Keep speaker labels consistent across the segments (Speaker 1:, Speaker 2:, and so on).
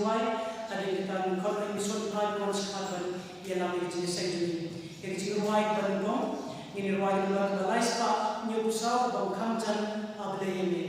Speaker 1: wai adi kita khot mission phai kon skhat ban yela mi ji sai ni ji wai ban ko ni wai lo balai spa nyu sau bang kham chan able yemi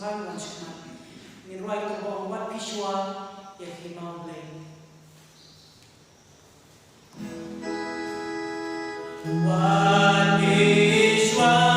Speaker 1: time once come. In right about what Pishwa yet he now blame. What Pishwa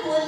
Speaker 2: Halaki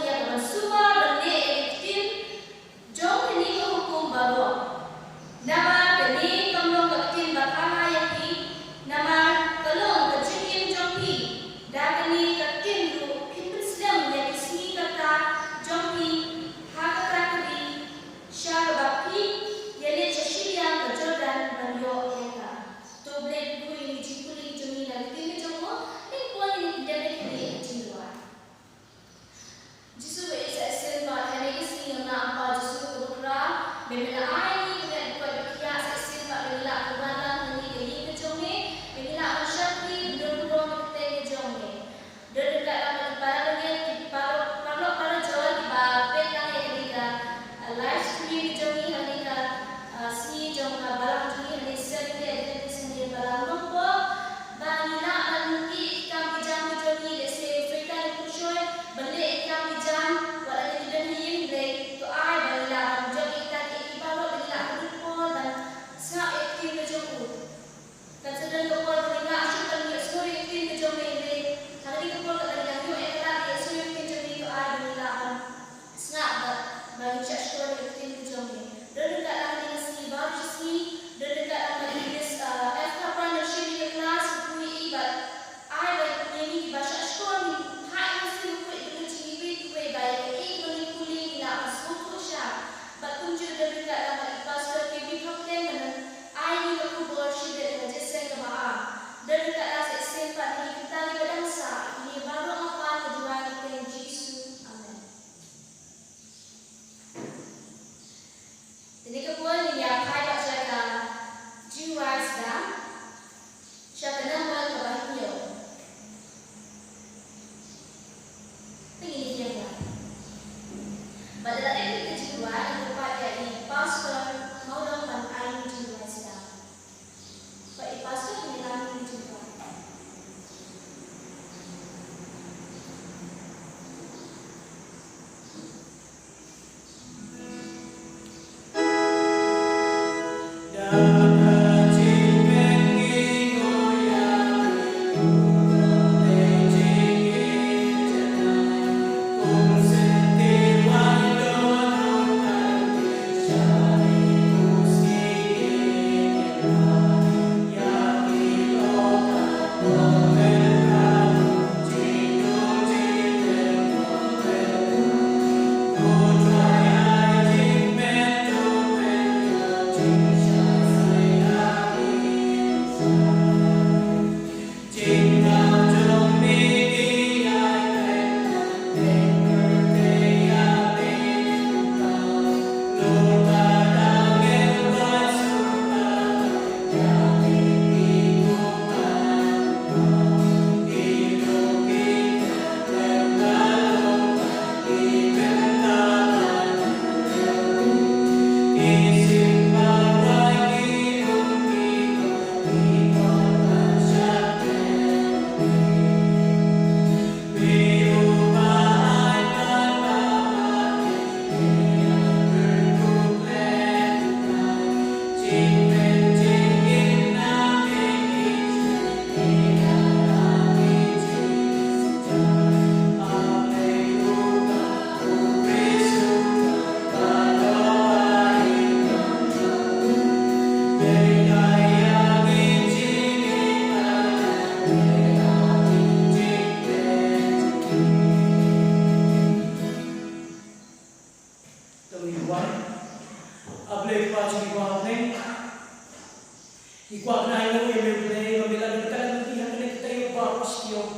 Speaker 1: yang memulai membela kita lebih hanya kita yang baru sekian.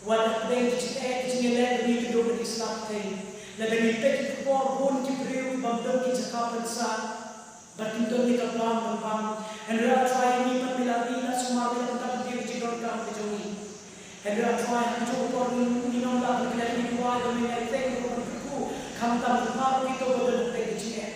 Speaker 1: Wadah yang diciptakan dengan lebih kedua dari Islam ini. Lebih dipilih pun diberi bangdam kita saat bertindak di kapal bang. Hendra try ini membela diri semua yang kita berdiri di dalam kejauhan. Hendra try untuk orang ini nolak berkelahi di luar dan mengaitkan dengan buku. Kamu tak berapa itu betul betul.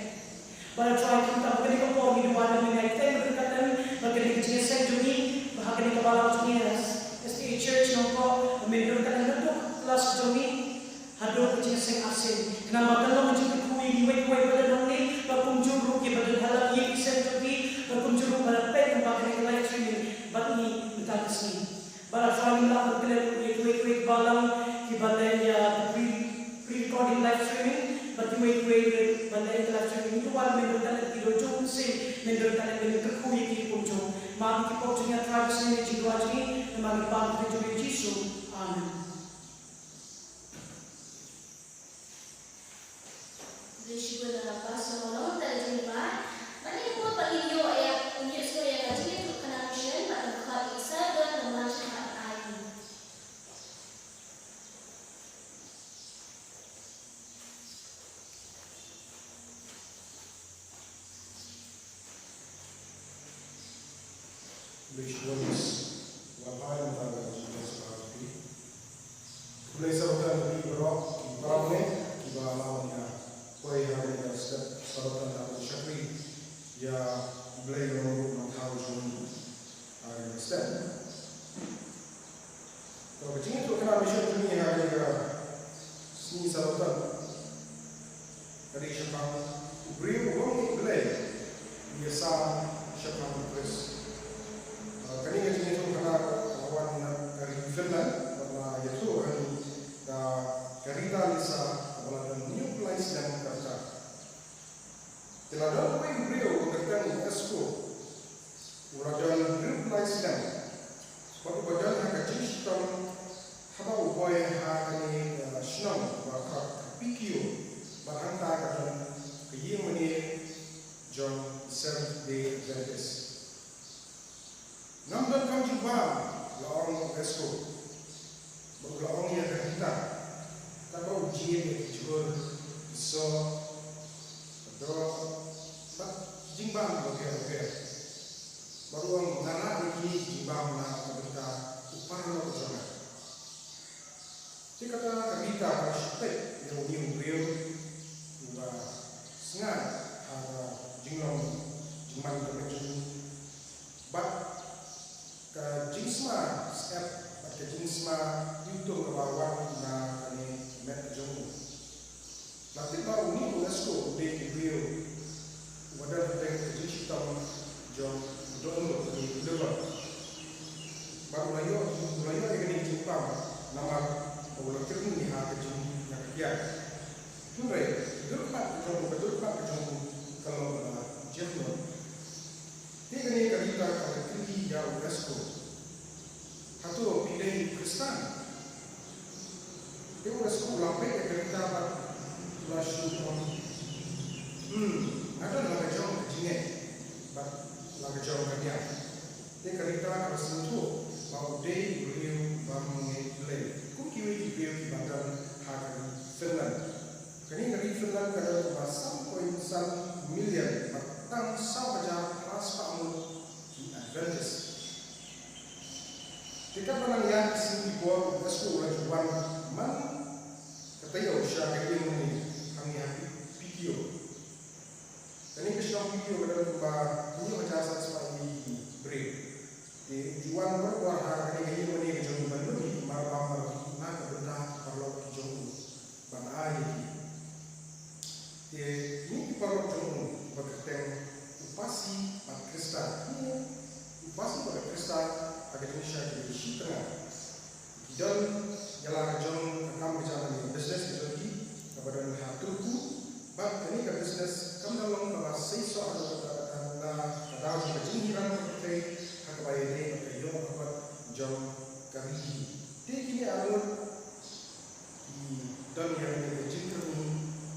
Speaker 1: Pada try kita berdiri kapal di luar dan mengaitkan berkaitan berdiri di sejuni bahagian kepala dunia. SDA Church nampak menurutkan bentuk kelas kejauhan. Hadap kecil sing asin. Kenapa kalau menjadi kui diwek pada dongeng berkunjung rugi pada halal yang disentuhi berkunjung pada pen bagian live streaming. Bagi kita kesini. Pada film lah berkeliling kuik balang kibalan ya pre-recording live streaming. Bagi kuik balang live streaming itu wal menurutkan kilo jom sing menurutkan menurutkan kui di kunjung. Mari kita punya tradisi ini juga jadi mari pampu jadi Yesus. Amin.
Speaker 2: Syukur dalam bahasa Melayu terjemah. Mana yang buat bagi yo ayat unyuk sekali yang ngaji itu kena mission pada buka Isa dan memanfaatkan ayat.
Speaker 3: Visuals wahai mata jelas sekali. Mulai sahaja lebih berat, beratnya kita lawannya. Koi hari ini step sahaja dapat syakri ya beliau menurut harus hari step. Kalau begini tu kena mission ini hari sini sahaja dari syakam beliau bukan beliau biasa syakam terus. Kali ini tu kena kawan dari Finland karena itu kan kereta Lisa kalau new place dan kerja. Tidak ada apa yang beliau berkaitan esko. Urajan new place dan waktu badan agak sistem apa upaya hari senang bakal pikir berhantar dengan keinginan John Seventh Day Adventist. Nampak kau jumpa orang esko, orang yang kita tak tahu ujian juga so, tak jumpa okey. Baru orang nara lagi jumpa mana kita upah lo bersama. Jika kita bersyukur yang beliau juga sengat ada jumlah terkejut, jinsma step pada jinsma itu lawan na kami met jom. Nanti baru ni UNESCO di beliau wadah dengan sistem jom doang di depan. Baru layu ini jumpa nama orang kerja ni ada jom yang kerja. Turai betul kalau jemur. Tiga ni kita akan tinggi jauh UNESCO. Satu pilih Kristen. Dia UNESCO lampai ke kita langsung. Ada laga jauh kecilnya, laga jauh kerja. Dia kita Kristen tu mau day beliau bangun play. Kukiwi beliau di badan hari Finland. Kini dari Finland ada 1.1 miliar batang sahaja Paspamun di Adventist. Kita pernah lihat sini buat UNESCO lajuan man katanya usia kecil ini kami happy video. Dan ini kesan video adalah tempat ini macam sesuatu break. Di jualan berkuah hari ini ini kejuan baru di malam nak benda perlu kejuan bang air. Ini perlu kejuan berkaitan upasi pada Kristen. Upasi pada Kristen agar Indonesia jadi tengah. Dan jalan jom akan berjalan di bisnes lagi kepada negara Turki. Bab ini ke bisnes kami dalam bahasa sesuatu ada kejengiran seperti kepada ini kepada yang jom kami. Ini adalah di dunia ini kejengiran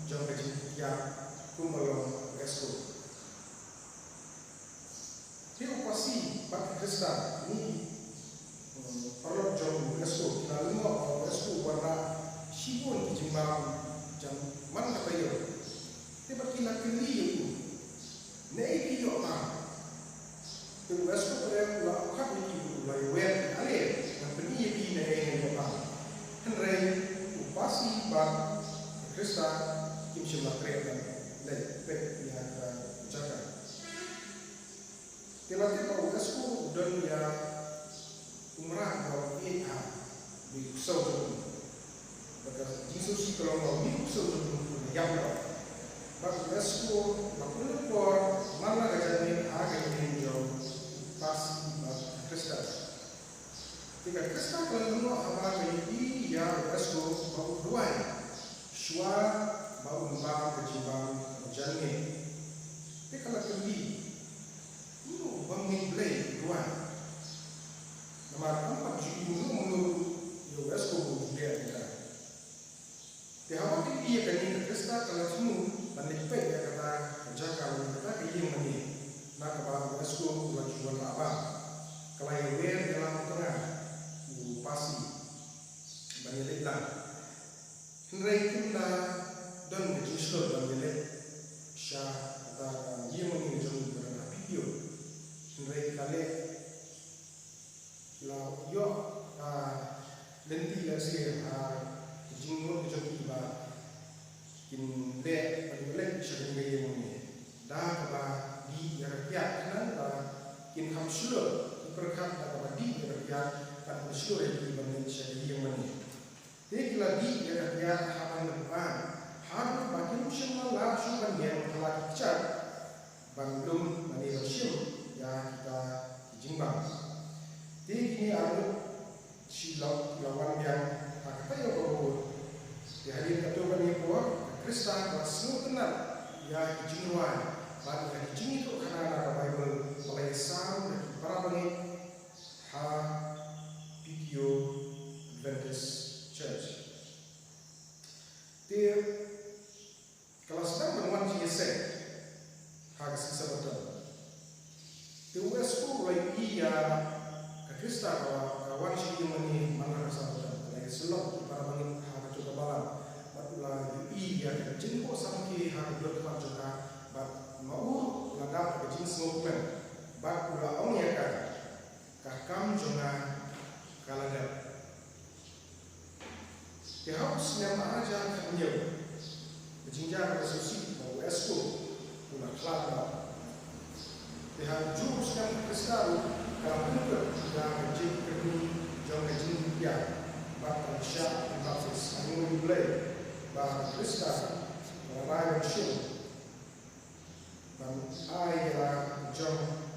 Speaker 3: jom kejengiran kumpul UNESCO. Dia upasi Kristen ini perlu jauh esok lalu mau esok warna sibun jimbang jam mana kata yo tiba kila kili yo nei yo ma tu esok pada la kat ni la wen ale dan peni yi nei yo ma henry upasi ba Kristen kim shima kreden le pek ya jaga tiba-tiba esok dan ya umrah kalau ia di kusau Because Jesus kalau mau di kusau yang bak esku bakul por mana kejadian agak menjauh pas Kristen. Jika Kristen kalau mau apa ini ya esku bau dua, shua bau lembang kecimbang jalan. Tapi kalau kembali, itu bangun play dua. Nomor 4 judul menurut UNESCO dia kita. Tiada dia kini Kristen kalau semua banding pek dia kata jaga kita kini mani nak apa UNESCO lajuan apa kalau yang dalam tengah pasti banyak lah. Henry kita dan Kristus banyak syah kata dia mani jauh berapa video. Henry kali lau yo lenti la se jingro ke jom ba kin le le shading ge ni da ba di ya ya kan ba kin ham shulo perkhat da ba di ya ya kan shulo di ban shading ge ni te la di ya ya haban ba har ba kin shima la shu ban yang kala cha banglum mani shim ya kita jingbang ini anu silau lawan yang kata yo ko di hari ketua ni ko Kristen semua kenal ya jinruan baru yang jin itu karena Bible oleh sam dan para bani ha video Adventist Church dia kalau sedang bermuat jese harus sebetul dia UNESCO lagi ya Kristen kawan sih mani mana rasa betul. Lagi selok para bangin harga juga balam. Batulah ya jin ko samki harga berkemat juga. Bat mau ladap ke jin semua. Batulah orang ya kan. Kakam juga kalada. Dia harus nama aja kenyau. Berjinjang pada sosial mau esku pula kelapa. Dia harus jurus yang Kristen. Kalau kita yang kecil kini jauh kecil dia, bahkan syak baptis, anu mulai, bahkan Kristen, orang Muslim, dan ayah jauh,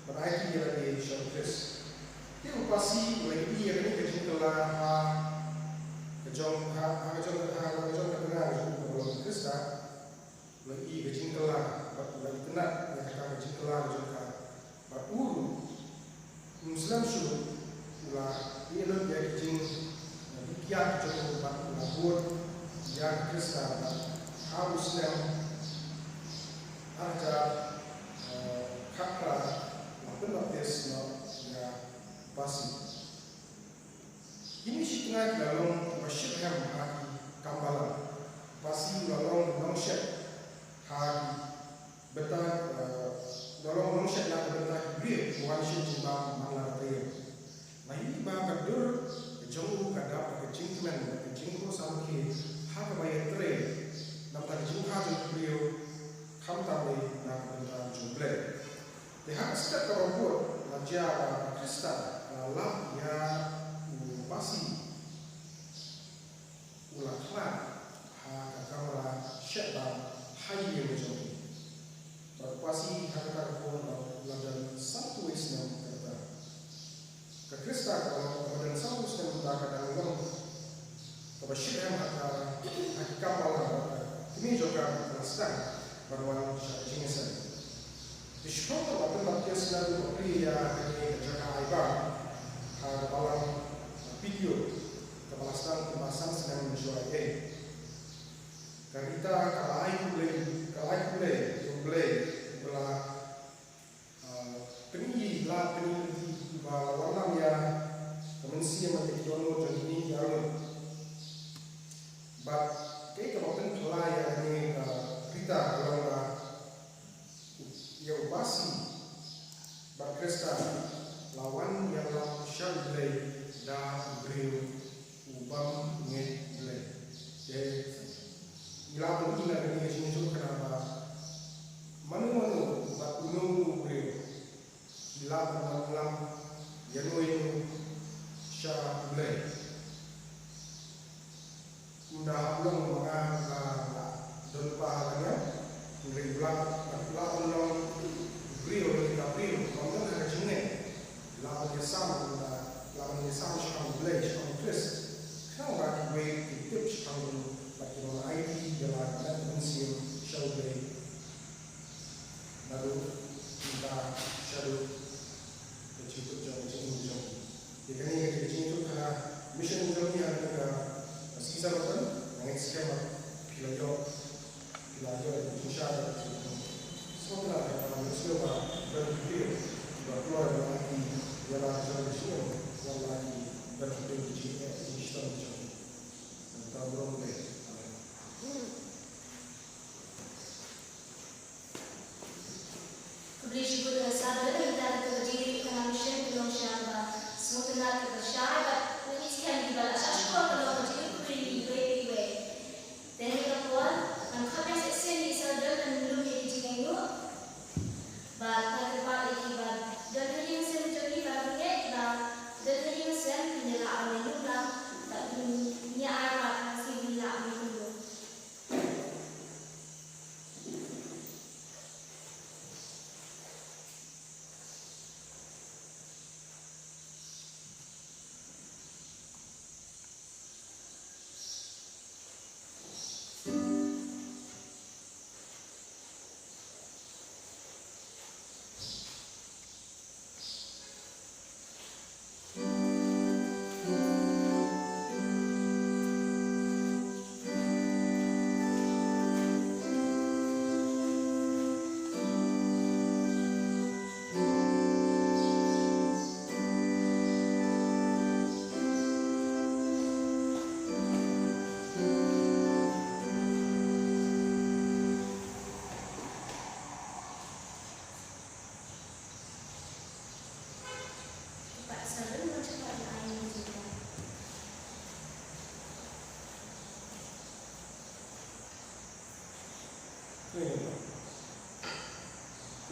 Speaker 3: berarti dia lagi jauh Kristen. Dia pasti lagi dia kini kecil telah kejauh ketengah jauh Kristen, lagi kecil telah, lagi kenal, yang kata kecil telah jauh beruru. Muslim suruh ulah dia nak jadi jin kiat jauh buat yang Kristen harus Muslim ada kata baptis ya pasti ini sih tengah dalam masyarakat yang hati kambalan pasti dalam masyarakat hati betul dalam manusia yang berbeda dia bukan cinta malah dia. Nah ini bahagian dur jauh kadang kecingkuman kecingku sampai hak bayar tren. Nampak jauh hak beliau kam tahu nak benda jumlah. Dia setiap orang buat ajar Kristen dalam ya pasti ulah kelak hak kamera syaitan hayy macam pasti kata-kata pun dalam satu Islam kata Kristen kalau dalam satu Islam kata dalam kebenaran kata hakikat Allah ini juga Kristen berwarna jenisnya di sekolah apa macam selalu pria ini jaga ibadah dalam video kebalasan sedang menjual kita kalau boleh belah peninggi dono jadi jarum. But kay kapapan pelaya ni kita kalau ya ubasi but Krista lawan yang lam syalai da beriu ubam ngedle. Jadi ilang ina ni sini tu kenapa manu but unu beriu ilang lam yanui syalai. Unda ulung mga doon pa kanya ngeri belak ulung brio kita brio kalau ada jenis lawan yasam sekarang beli sekarang twist sekarang lagi beli tip sekarang lagi orang IT jalan dan mensiam show beli lalu kita shadow kecil jauh jadi ini kecil itu karena mission jauh yang ada Sisa betul, yang skema pilayo itu syara semua ada manusia berpikir berkeluar lagi ialah solusi yang lagi berpikir di sistem kita belum boleh.
Speaker 2: Kemudian juga sadar kita terjadi kehamilan belum syara semua telah tersyara mengiskan di bawah sekolah kalau dan kita buat kami seksi di sadar dan belum jadi jenengu. Bapak terpaksa ibadah dan hanya sen jadi bagian dan hanya sen menjelaskan alihnya tak punya arah masih bila itu.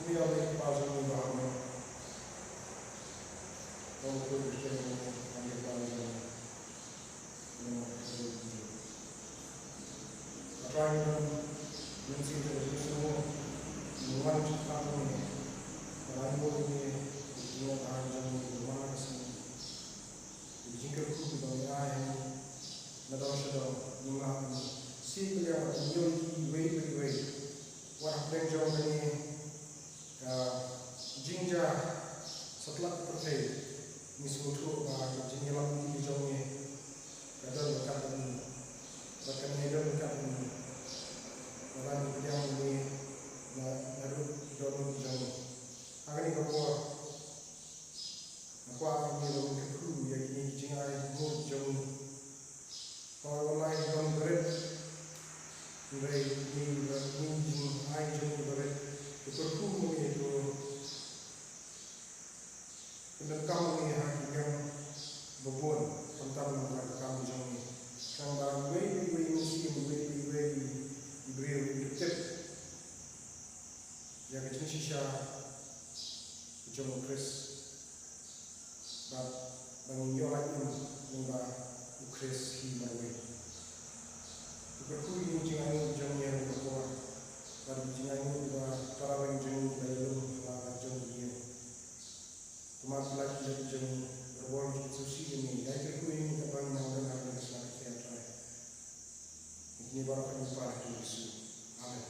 Speaker 3: Ini oleh pasal ini bahawa kalau kita berbicara mengenai pasal ini, apa yang mencintai itu semua menguat kamu ini, melayu ini, menguat ajar ini, bermana kesini, berjingkir kudu bagi ayah ini, nadal sedang menguat ini, si pilihan menjadi way. Orang penjauh ini jinja setelah percaya ni semutu jinja lagi jauh ni kadang dekat ini bahkan hidup dekat ini orang yang ini lalu jauh jauh akan ini kau akan ini lalu keku yang ini jinja mu jauh kalau orang yang berat dari ini ai jauh berat itu kumu itu pendekam ini yang berbun tentang kami jauh ini yang barang way musim beri tip yang kecil sisa jauh Chris bang yolat yang Chris himawe berkuih jangan yang berkuah dan jangan para yang belum jauh dia teman lagi jangan berbuat sesuatu ini yang berkuih ini kapan yang akan diselamatkan kita ini baru kami pada Yesus. Amin.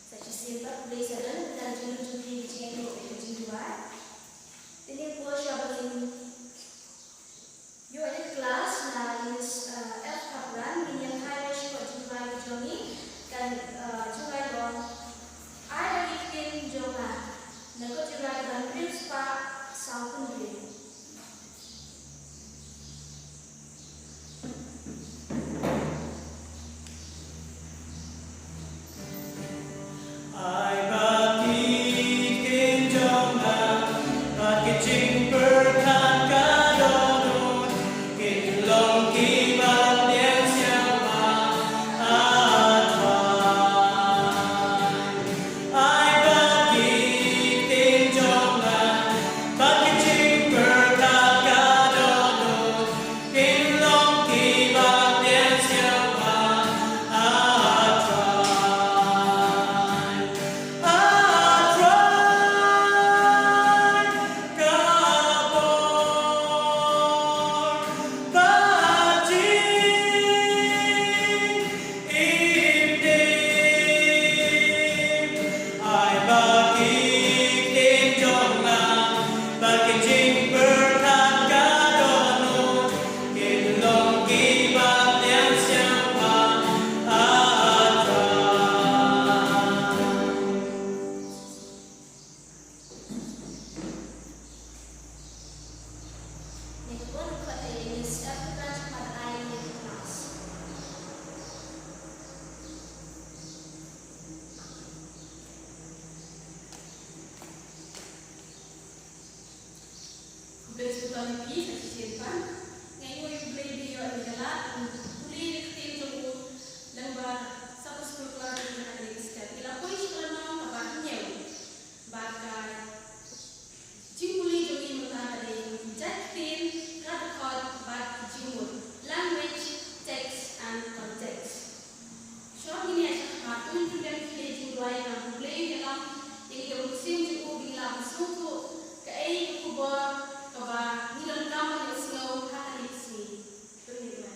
Speaker 2: Saya siapa boleh sadar dan jangan di channel itu juga. Ini buat siapa yang Unit kelas is F-Kaplan yang kaya syukur jumlah Johnny dan jumlah Ron ada bikin Jonah dan kau juga dengan Prince Pak sau pun dia.
Speaker 1: Ai bangkit kenjongan, bangkit jing berkat-kadonun, kitulong kibat yang siapa adwan. Ai bangkit kenjongan, bangkit jing berkat-kadonun, kitulong kibat yang siapa adwan.
Speaker 2: Yang kedua, dapat ini siapkan pada air yang panas. Kemudian sebutan lagi, saya sisirkan. Ngayon yung play video ay nagala, muli nakatin jenguk, lembar satu sepuluh yang nakaliliskan. Bila po yung kalamang kabahan niyo, bakal jimuli jenguk matahari yung jatin, record, bad jimul, language, text, and context. So, ini aja matun juga kita jingguai yang play dalam yang kemudian jenguk bilang suku ke kubah nilang kamar yang selalu hati sini. Terima kasih.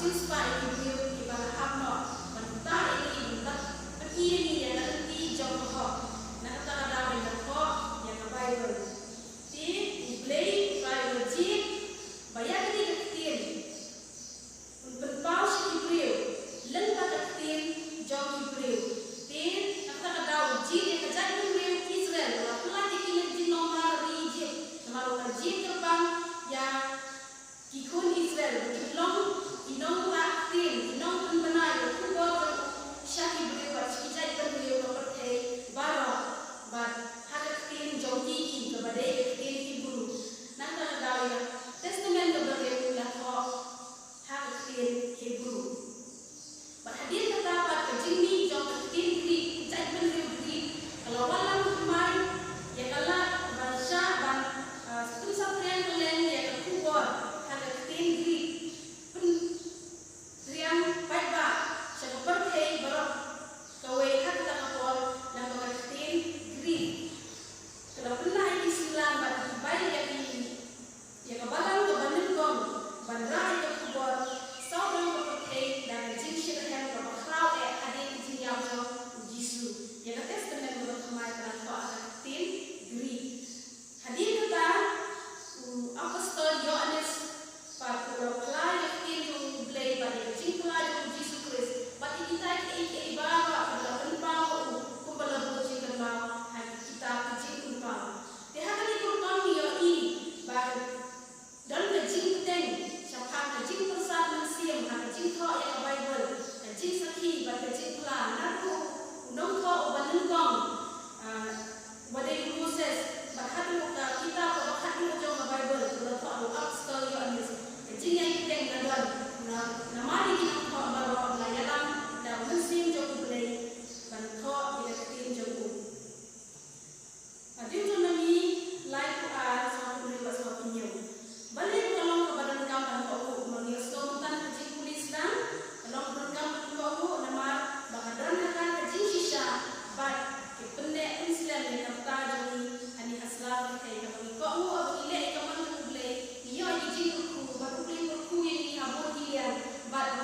Speaker 2: since pa ikibriyo ibang hapno manta ini ini yang nanti jauh kok nak tak ada yang kok yang Bible ti play Bible ji bayar ni ketin untuk pau ikibriyo lenta ketin jauh ikibriyo ti nak tak ada ji yang kerja ikibriyo Israel apalagi Marulah jin terbang yang kikun Israel kilong inong raktin inong penbenai kubur syahid berlewat sekejap berlewat berpertai barok hadaktin jauhi kepada yaktin Hebrew nanti ada yang testament berlewat lahok hadaktin Hebrew berhadir terdapat kejini jauhin Greek kejap berlewat Greek kalau walau kemai ya kalah bahasa Seperti satrian kalian yang keluar ada tinggi pun trian baikba seperti berok kawai kata kapal dan berkatin tinggi kalau pernah ini silam bagi baik yang ini yang kebalang ke bandung gong bandar yang keluar saudara berkatin dan jinsyir yang berkerau hadir di sini yang Yesus yang testament berkemai dengan ada tinggi hadir kita apostol Yohanes pada pelai yang belai pada cinta Yesus Kristus pada kita ibarat pada penpau kumpul bercinta mau kita kecil kumpul dia akan ikutkan dia ini pada dalam kecintaan siapa kecil persat manusia kecil kau yang Bible kecil sakit pada kecil pelan aku nongkau banengkong pada Moses bahkan kita bahkan jauh Bible kalau tahu apostol Yohanes kecil yang kita dengar nama dia kita bawa pelajaran dan musim jauh boleh bantu kita kecil jauh ada tu nami like sama boleh sama pinjau balik kalau kepada kau dan kau mengisah tentang kecil polis dan kalau program kau nama bahkan akan kecil sisa bat pendek Islam yang kata jadi ani aslam kayak kau apa ile kamu boleh dia izin aku baru boleh aku ini abot dia bat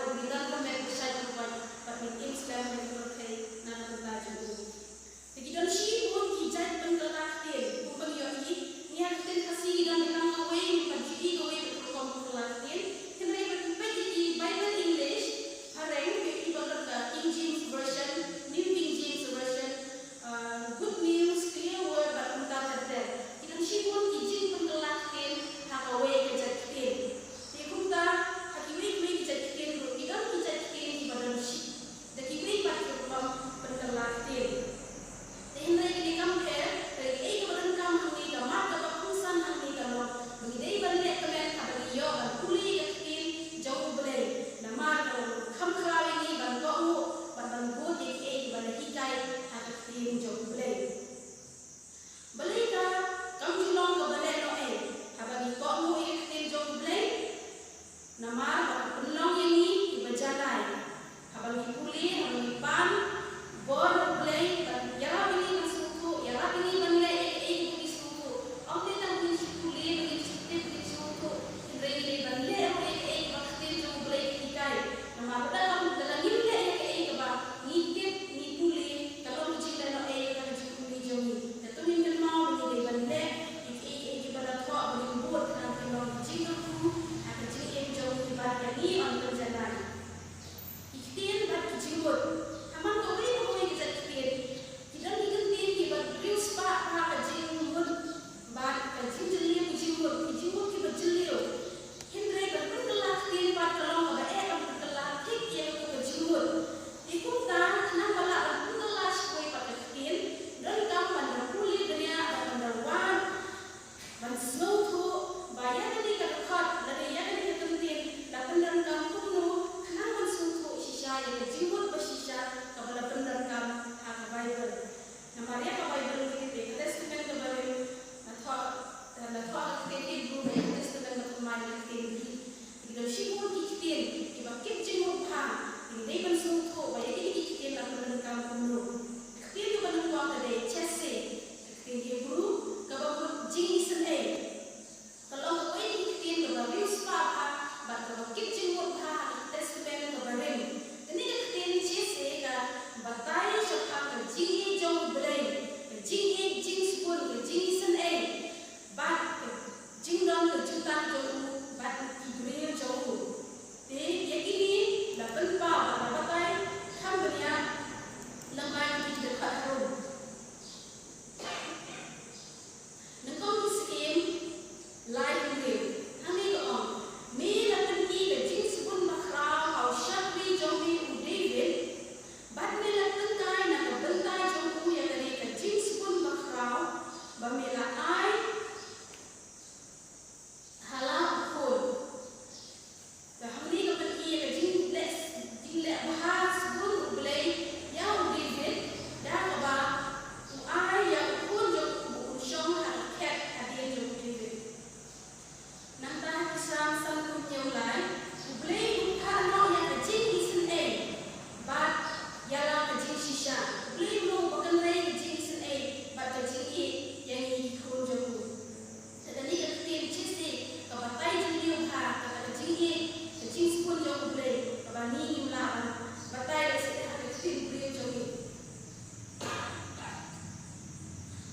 Speaker 2: bani imlaan batai sehat tim beri jogi.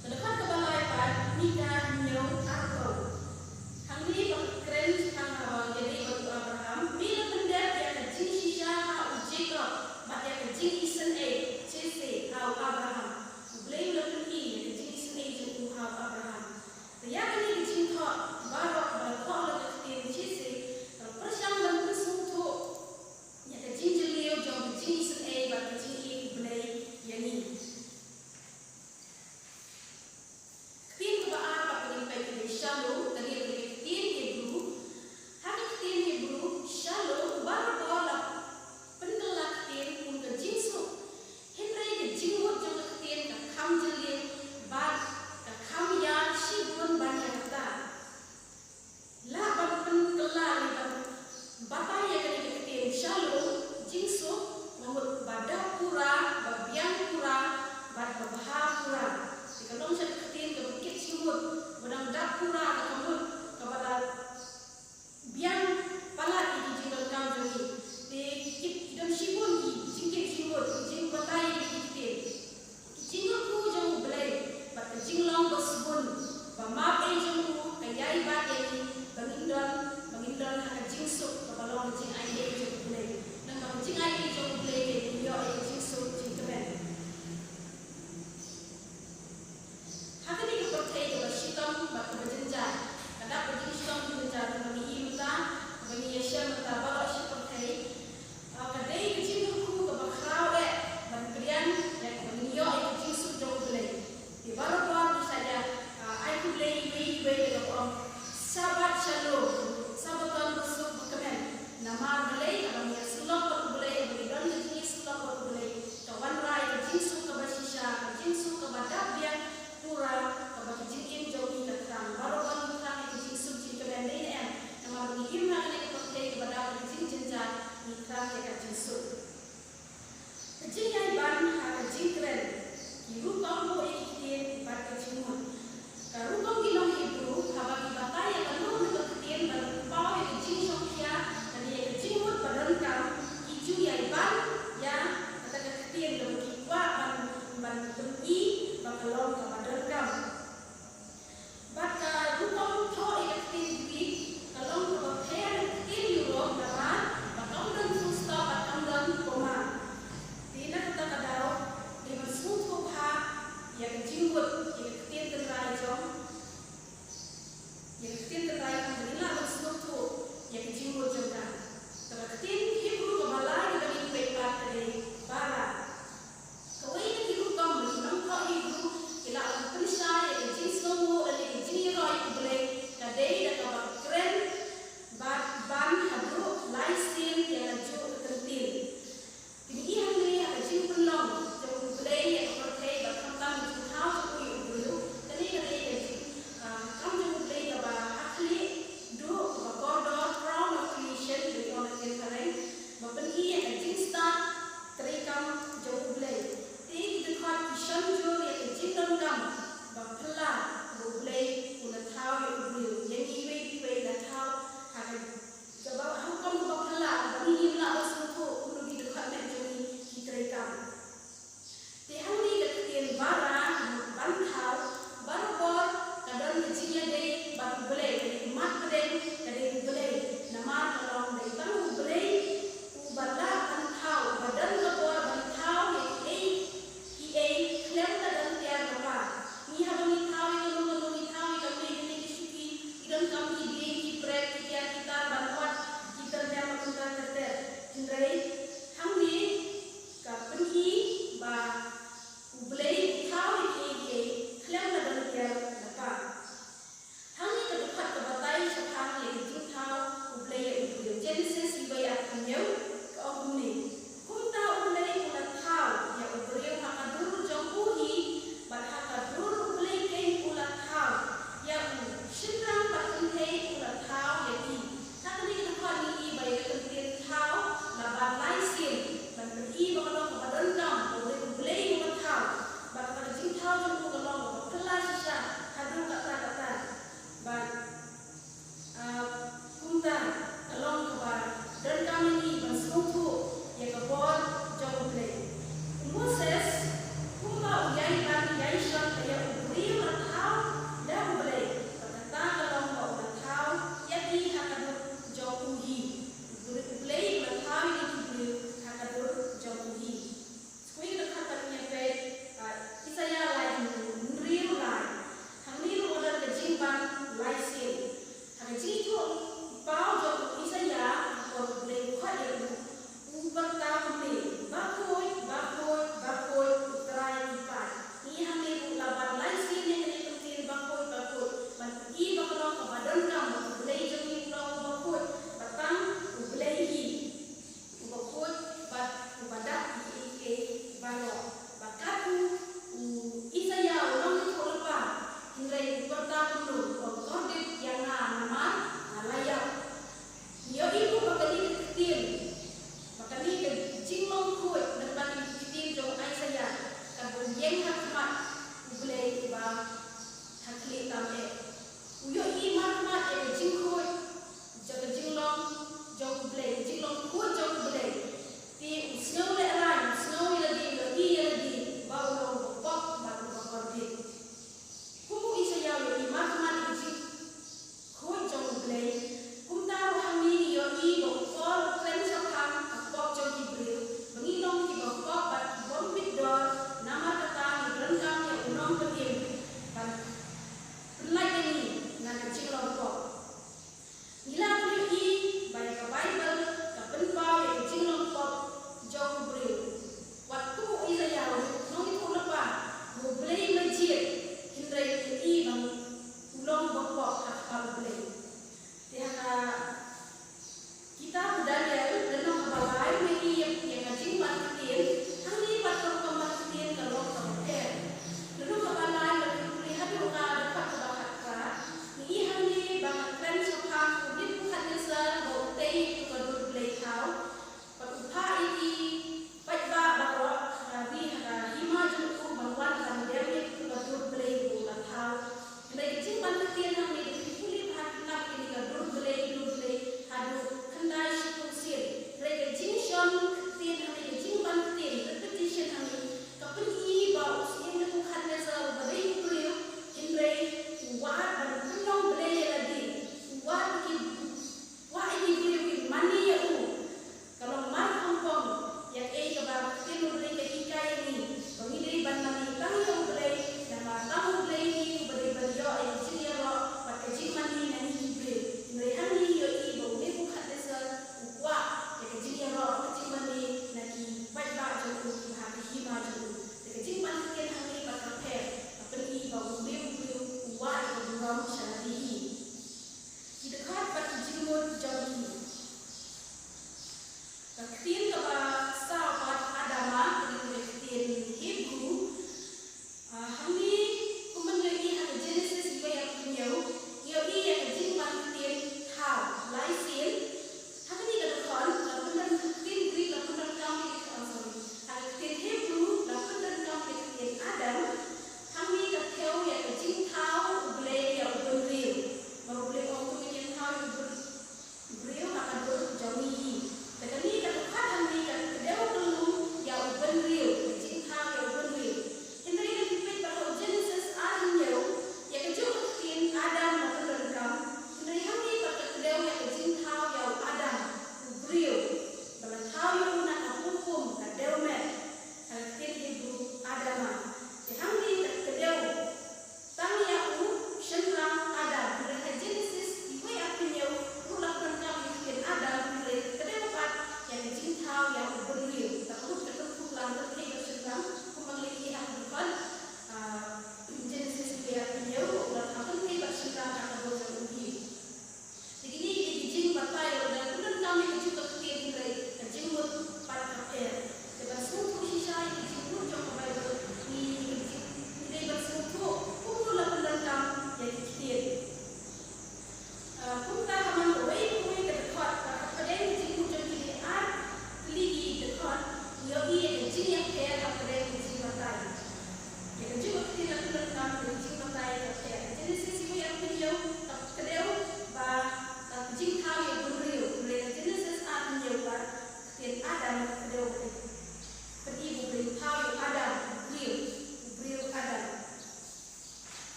Speaker 2: Terdekat ke balai pan nikah nyau atau hang ni keren hang awal jadi waktu Abraham bila benda dia kecil sisa Jacob mak dia kecil isen cese Abraham boleh lebih kecil isen jauh Abraham. Dia kini kecil thok baru berkau lebih kecil cese persiang dan bersuntuk. Yang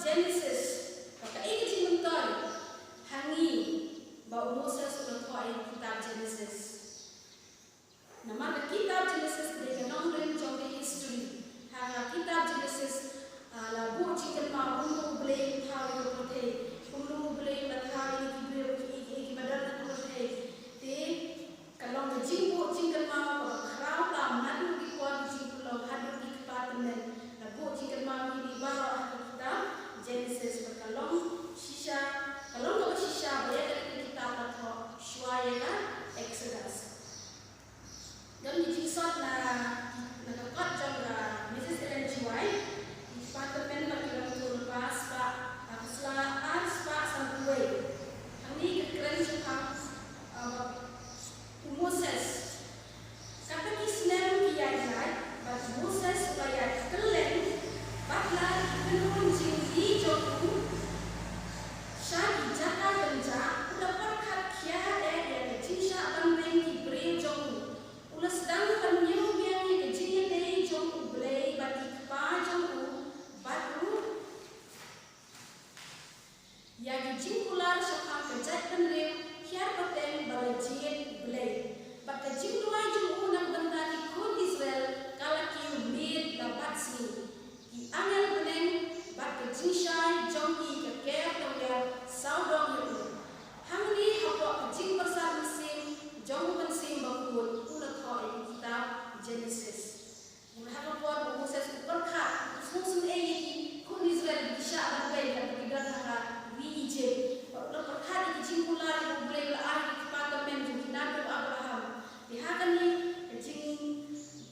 Speaker 4: Genesis pakai ke cimentai hangi bau Moses udah koi kitab Genesis. Nama kitab Genesis dia nonglen jombe history. Hanga kitab Genesis lagu cikan mau umur boleh tahu itu prote, umur boleh tahu ini kiber ini badan itu prote. Di kalau menjimbu cikan mau kerau tak madu di kuat cikan lau hadir di kepatemen. Lagu cikan mau ini baru kitab Genesis berkalong sisa kalau nggak sisa boleh dari kitab atau Shuaya kan Exodus. Dan di kisah nakakot jangga Mrs. Ellen G. White di departemen bagian lepas pak keselamatan pak sampai kami kekeren cakap Moses kata kisah kiai bagi Moses supaya kelen baklah penurun jindi joku syari jaka benja udah perkat kia yang cinta banding diberi joku ulah sedang penyum yang kejinya dari joku belai bagi kepa joku baru yang jingkular syakam kejat penrim kiar paten balai jien belai bagi jingluai joku nang benda ikut Israel kalaki umid dapat sini di angel beneng bagi jingsai jongki keker tongya saudong itu hamni hapok kejing besar mesin jong mesin bakul ulat koi kitab Genesis. Mengapa buat Moses berkat semua ini kun Israel bisa berbaik dan bergerak dengan wije. Kalau berkat di jingkular boleh berada di departemen Nabi Abraham. Dihakan ni kejing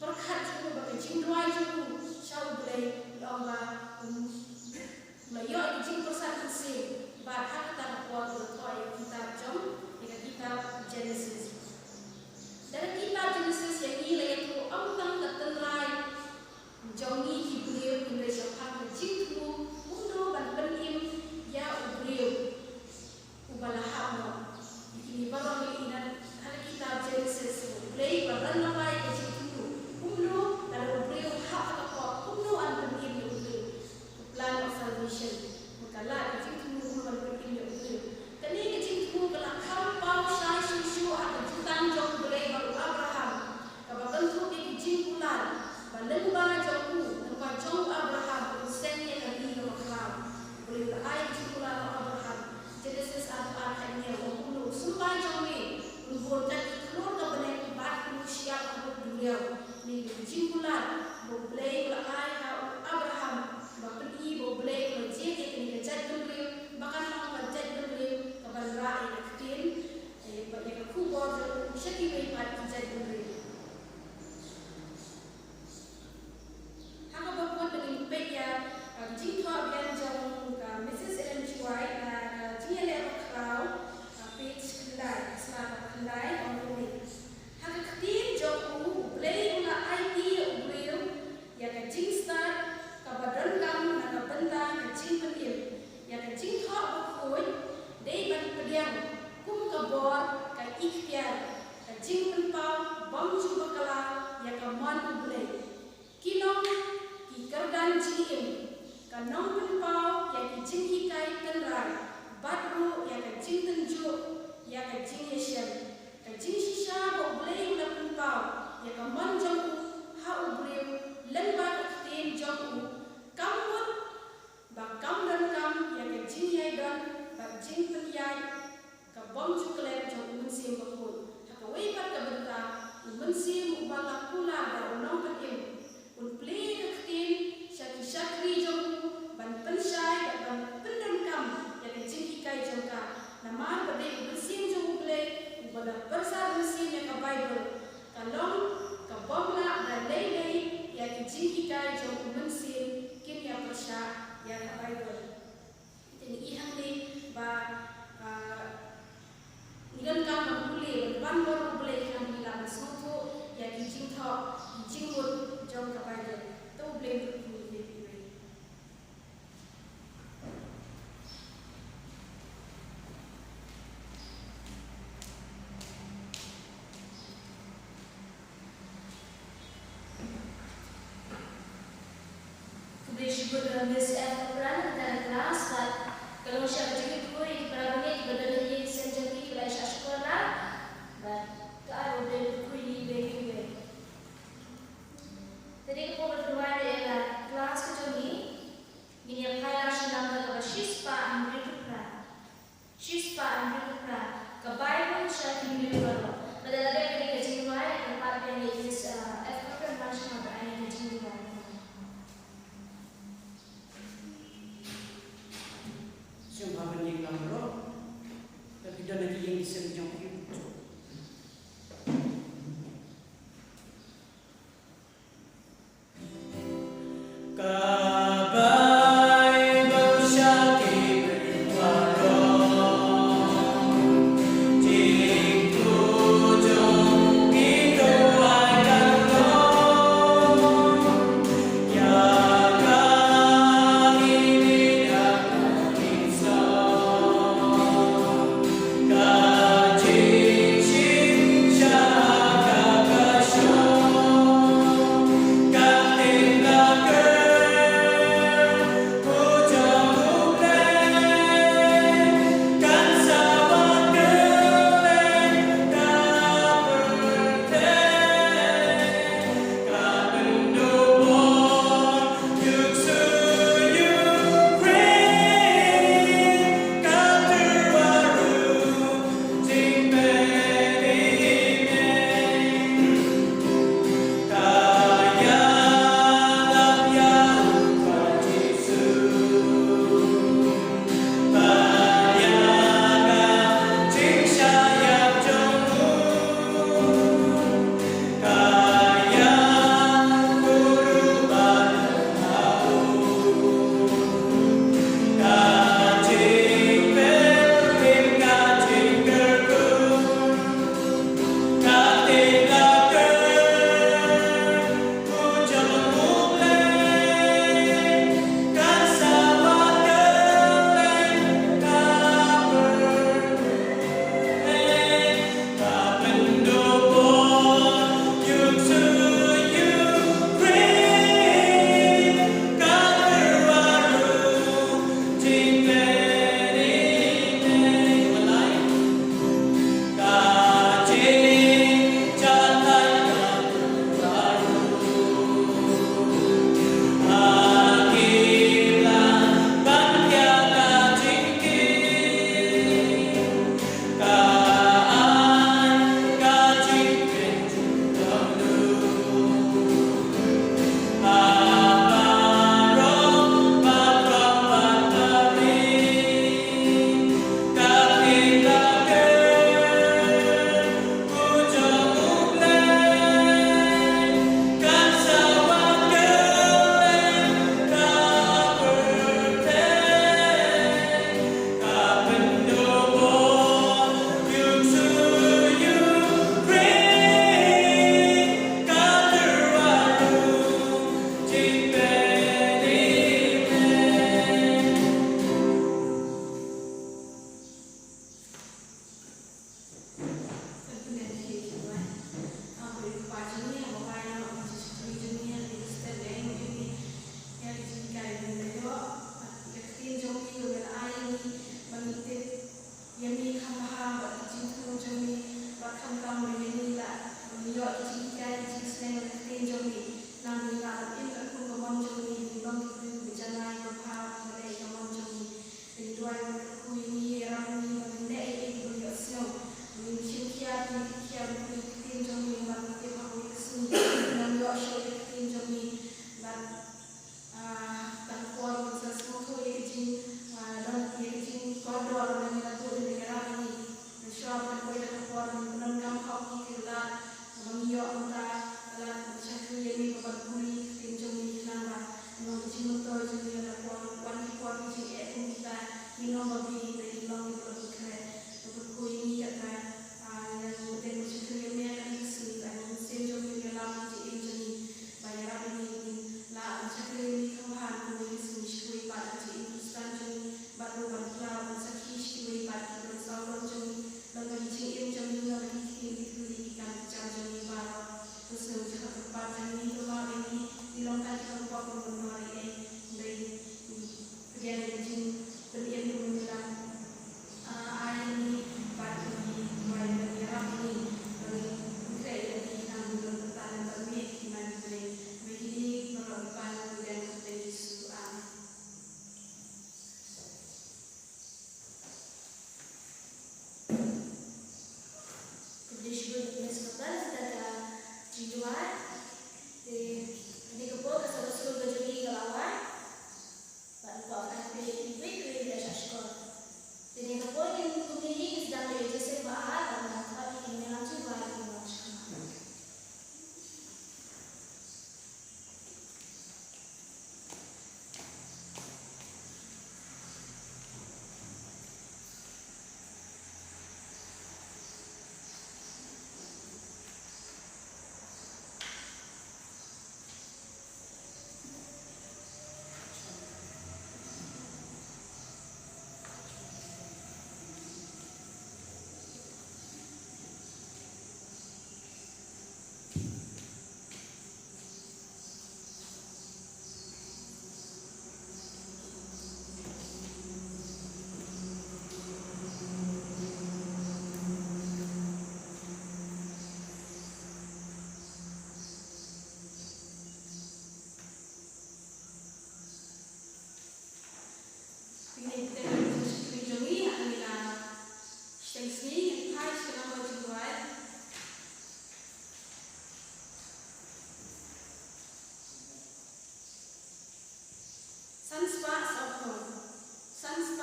Speaker 4: berkat juga bagi jing dua juga syau boleh Allah Melayu kejing besar mesin. Bahkan tak buat berkoi kitab jom dengan kitab Genesis. Dari kitab Genesis yang ini iaitu angkang ketenrai jongi hibriu Indonesia pakai jingku undo ban penim ya ubriu ubalahamo ini baru ini ada kitab Genesis play baran nabai ke jingku undo dan ubriu hak apa undo an penim ubriu plan of salvation makalah ke jingku ban penim ubriu kini ke jingku kalau kampau sai susu atau jutang jong boleh baru Abraham kalau bentuk di jingkulan balembah jongku lembah jong Abraham usennya lagi Abraham boleh berayat jingkulan Abraham Genesis atau akhirnya wakulu sumpah jongni lumpur jadi keluar ke benek ibadah siap untuk dunia ni jingkulan boleh berayat Abraham bahkan ibu boleh menjadi ini kejadian beliau bahkan orang kejadian beliau kepada rakyat kecil yang kubur dan syakir ibadah kejadian beliau. Haka berbuat dengan baik ya jika biar jauh Mrs. Ellen G. White dia lewat kau page kendai selama kendai orang ini. Haka kecil jauh boleh guna IT beliau yang kecil start kabadan kamu nak benda kecil penil yang kecil hak berkuat dari ban pediam kum kabor ka ikhtiar kecil penpau bom cuba kalah yang kaman boleh kilong kikerdan jingim kanong penpau yang kecil hikai tenrai badru yang kecil tenjuk yang kecil yesian kecil sisa boleh guna penpau yang kaman jangku hau beriu lembah kecil jangku kamut bakam dan kam yang kecil yai dan bakjing penyai kabom cuklet jangku mensim bakul hakawai pat kabenta mensim ubala pula dan unong ketim unplay kecil syakri jangku ban pensyai ban pendengkam yang kecil ikai jangka nama berdek mensim jangku play ubala besar mensim yang ke Bible kalong kabom la
Speaker 2: disebut dalam Miss F peran antara kelas, kalau siapa jadi kui para bangit berada di senjata kelas sekolah, kalau ada kui di bawah. Jadi kalau berdua adalah kelas kejauh ini yang kaya senang kepada siswa ambil peran, kebaikkan saya dimiliki baru. Pada ada yang kejiwaan tempat yang Miss F peran macam apa yang kejiwaan.
Speaker 1: Siapa benih kamu?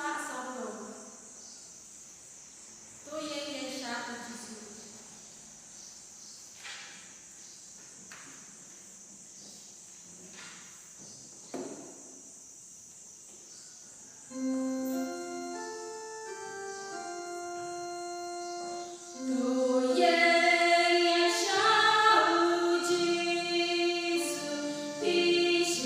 Speaker 4: sa Saulo. To yang siya at Jesus.
Speaker 2: Peace,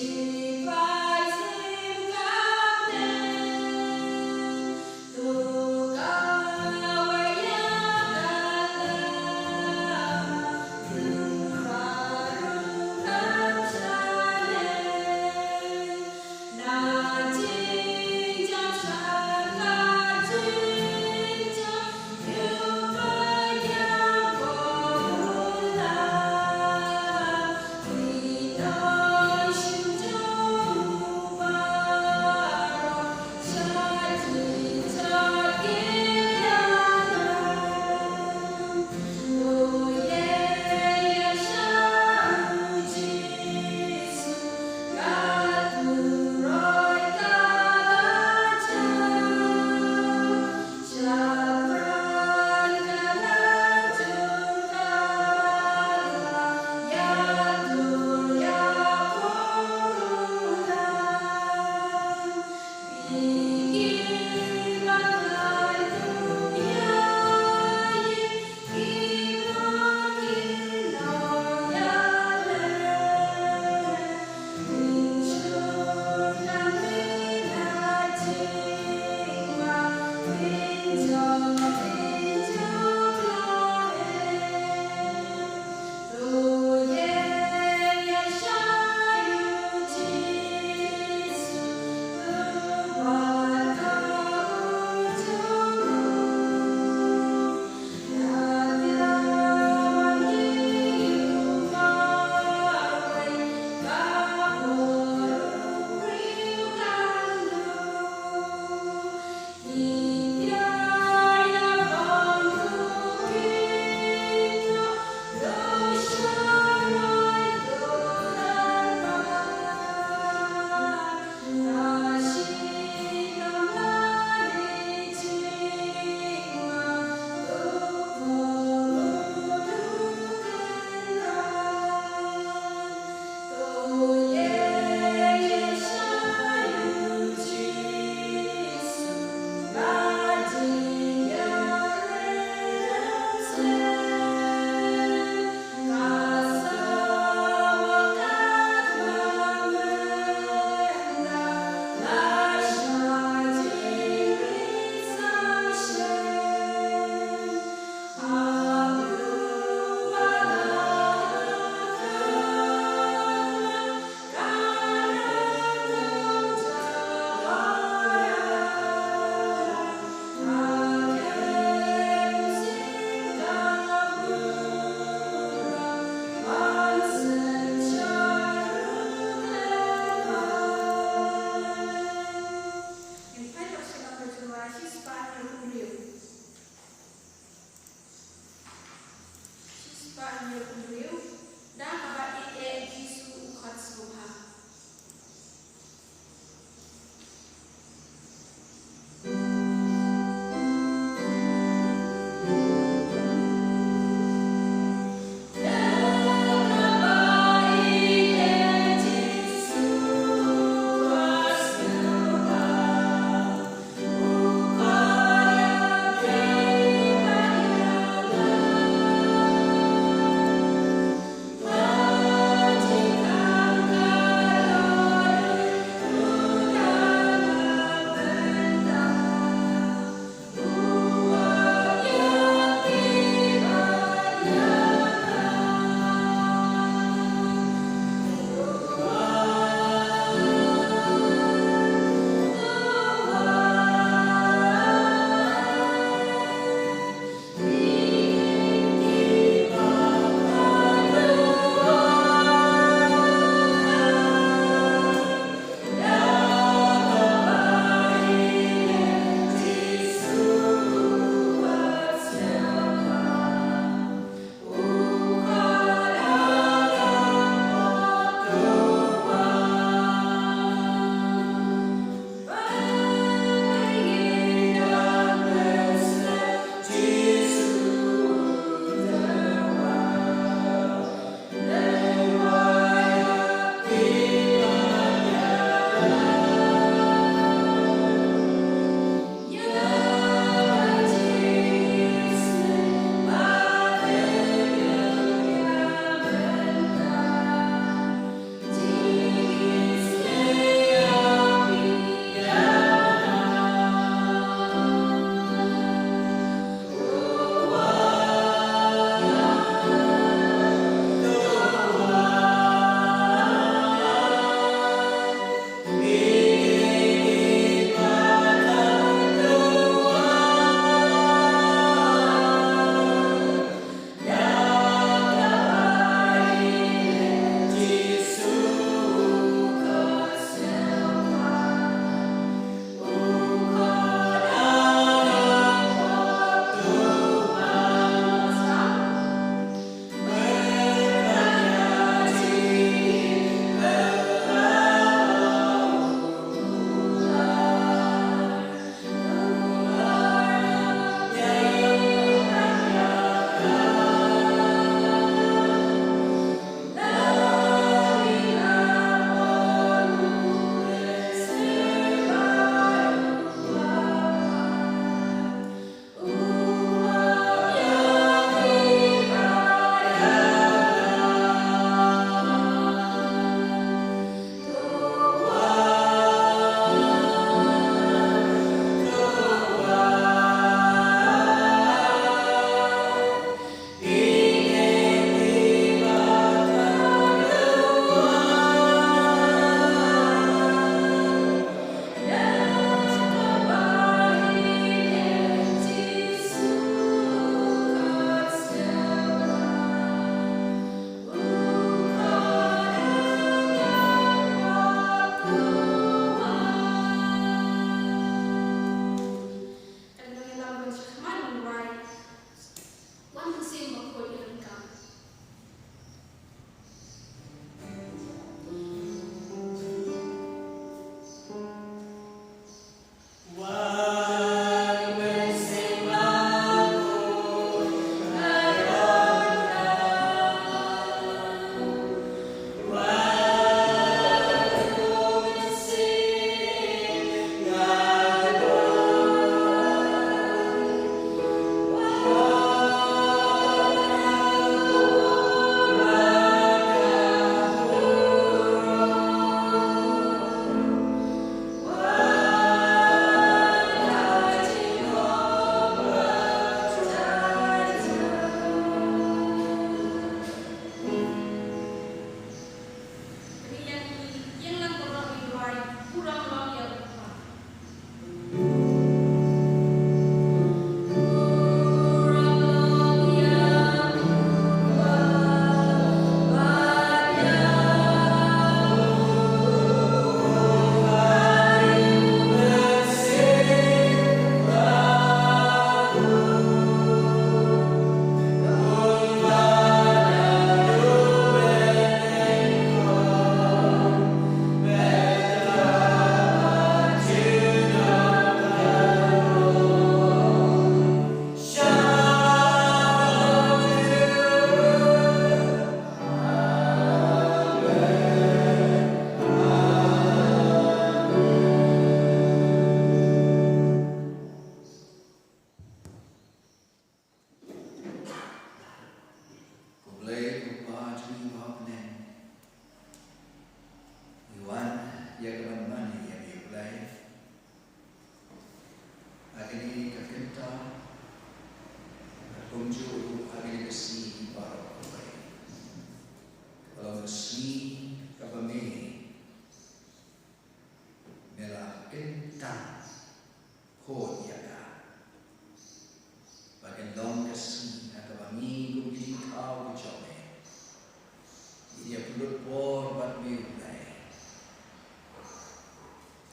Speaker 5: mi ulai.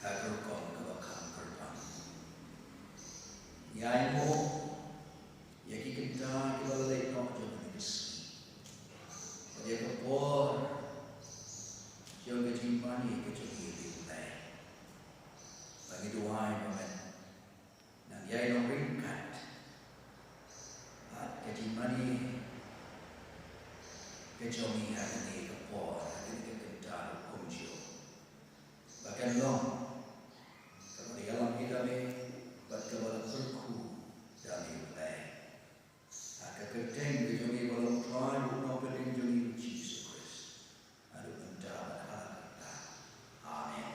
Speaker 5: Agar kau kebakang kerbang. Yai mo, yaki kita balai nok jangan dibeski. Dia kepor, jangan kejimbani kecuali ulai. Bagi doai momen, nang yai nok ringkat. Kejimbani kecuali hari kepor, hari kita kunjung. Bahkan long, kalau di alam kita ni, berkebal berku dari ulai. Kekerjaan kecuali kalau tuan rumah penting jadi Yesus Kristus. Ada benda berhala kita. Amin.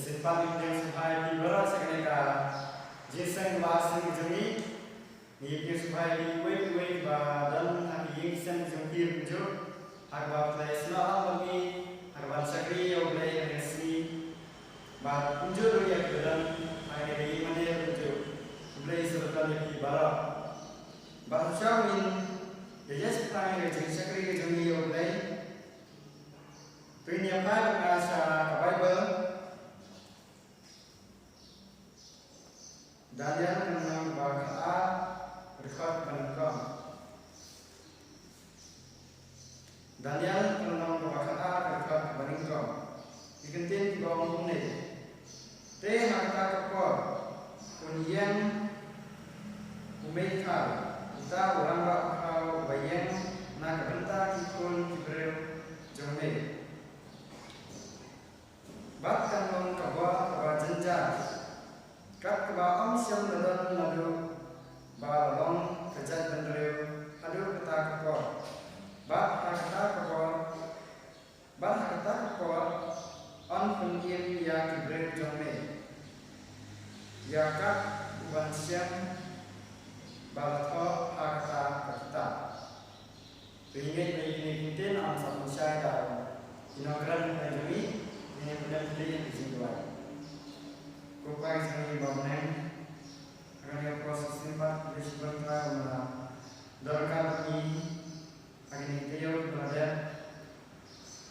Speaker 6: Simpan yang supaya diberi sekenika jisen bahasa jemi ni supaya dibuat dan hari ini sen jempir muncul harga place lah bagi harga sakri yang boleh resi bah muncul dia kedan hari ini mana muncul boleh serta lagi barat bahasa ini dia supaya sakri jemi yang boleh tu ini apa bahasa Bible Daniel menang bahasa rekod penekam. Daniel menang bahasa rekod penekam. Ikentin gong ni. Teh harta kepor. Kunyian umekal. Kita orang bakal bayang nak bentar kikun kibril jomne. Bahkan gong kabar jenjang. Kat keba om siam dadan lalu balong kejat bendreu adu kata kepor bat kata kepor on pengian ya kibril jomne ya kat uban siam balatko kata kata ingin ini kintin am sama saya inogran ajumi ini benar beli di sini Kupai seni bangunan akan dia proses tempat di sebentar mana dorkan ini akan ditiup berada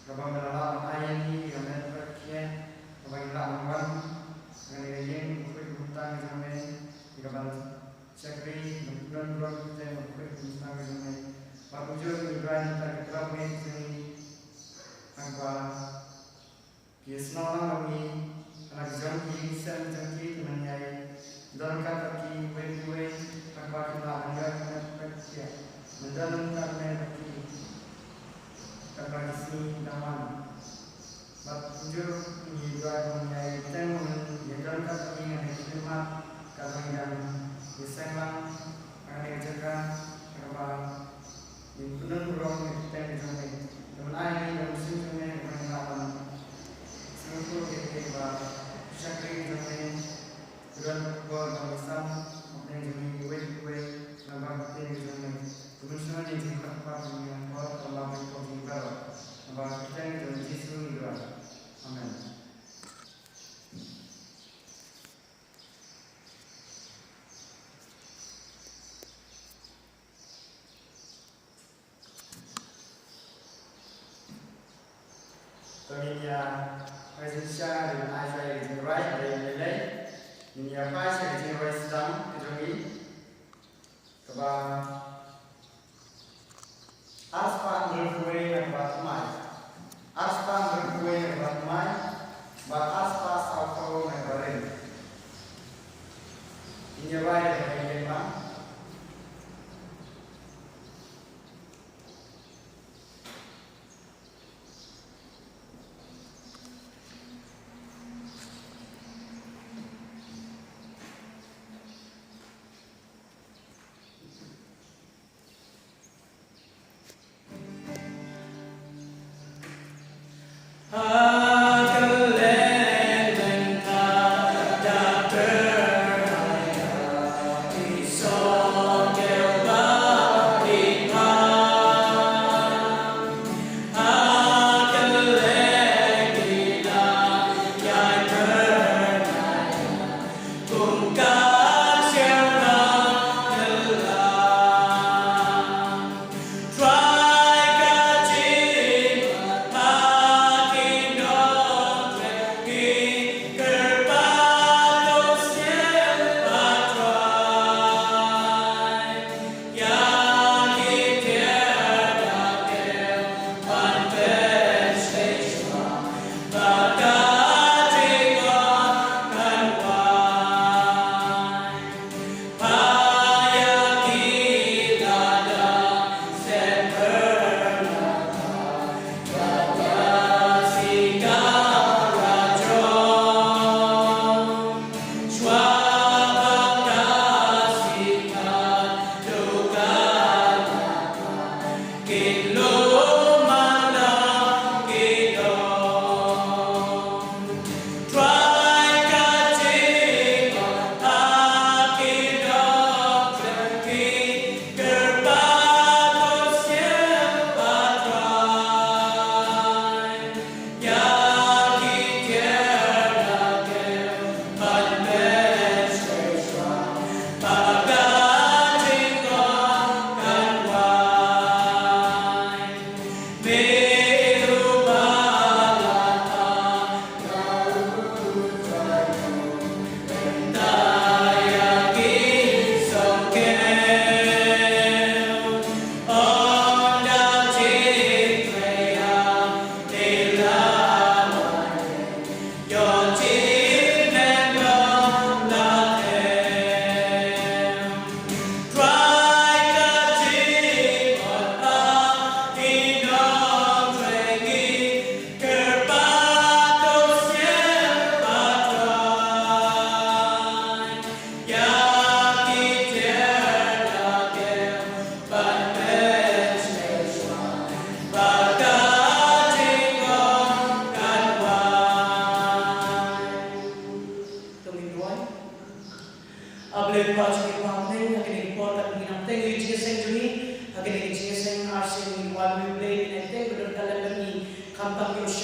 Speaker 6: kapal dalam air ini kami perkian kapal dalam wan akan diajeng kupai hutang sampai di kapal sakri bulan kita kupai hutang sampai waktu juga kita kerap seni angka kiasna kami anak jangki sen jangki menyai dorkan kaki wei tanpa kena anggar kena mendalam karena kaki tanpa isi naman bat tunjuk ini juga menyai temen yang dorkan kaki yang diterima karena yang disenglang akan dijaga karena impunan burung yang jangki teman air dan musim jangki mengenal seluruh kita sakri jomne bulan bor bangsan mungkin jomne kue nambah kue jomne kemudian ini juga apa yang bor tambah kue baru nambah kita jomne Yesus juga amin. Tadinya Aisyah dan Aisyah yang right dari Lelai ini apa sih yang right sedang kecuali keba aspa berkue dan batmai aspa berkue dan batmai bat aspa salto dan baren ini right dari Lelai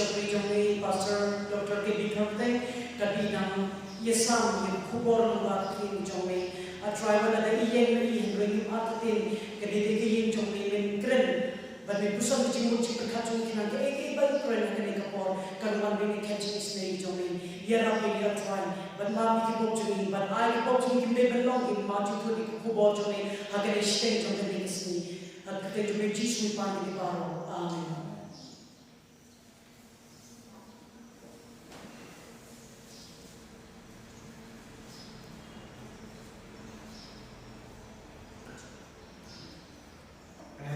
Speaker 1: Bishop Rijong Pastor Dr. K.B. Karte, Kabinang Yesam, yung kubor ng bakin Jong at try wala na iyan na iyan, rin yung atatin, kadidigayin Jong May kren, but may pusang jimut si pagkatong kinang iba yung kren na kanay kapor, kanuman may catching is na Jong May, yarap may try, but mami kibog Jong but I kibog Jong May belong in mati to di kubor Jong May, hagan ay stay Jong May is ni, at katay Jong May Jesus may pani di paro. Amen.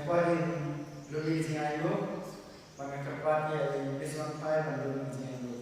Speaker 6: Pengetahuan lebih tinggi itu, pengetahuan yang Islam Thai dan lebih tinggi itu.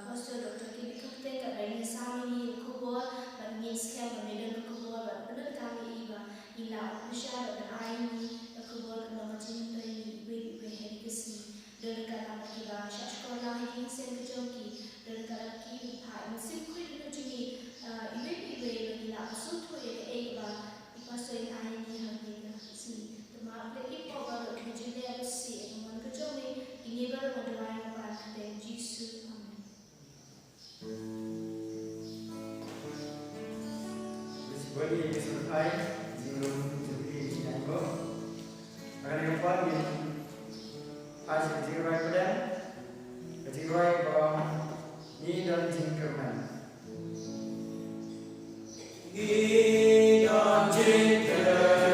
Speaker 2: Pastor Dr. K.B. Karte kat Raina Sami kubur dan ngiskem medan kubur dan benar kami iba ila usha dan aini kubur dan macam dari ibu hari kesini dan kata kita sekolah yang sen kejoki dan kata kita hai masih kuih menjadi ibu ila suatu yang iba pastor yang aini hari kesini teman kita baru menjadi ada si teman kejoki ini baru mendoakan pada Yesus.
Speaker 6: Bagi Islam Thai, sebelum jadi nyanyi, akan lupa di hasil jirai pedang, jirai bawah ni dan jingkerman. Ni dan jingkerman.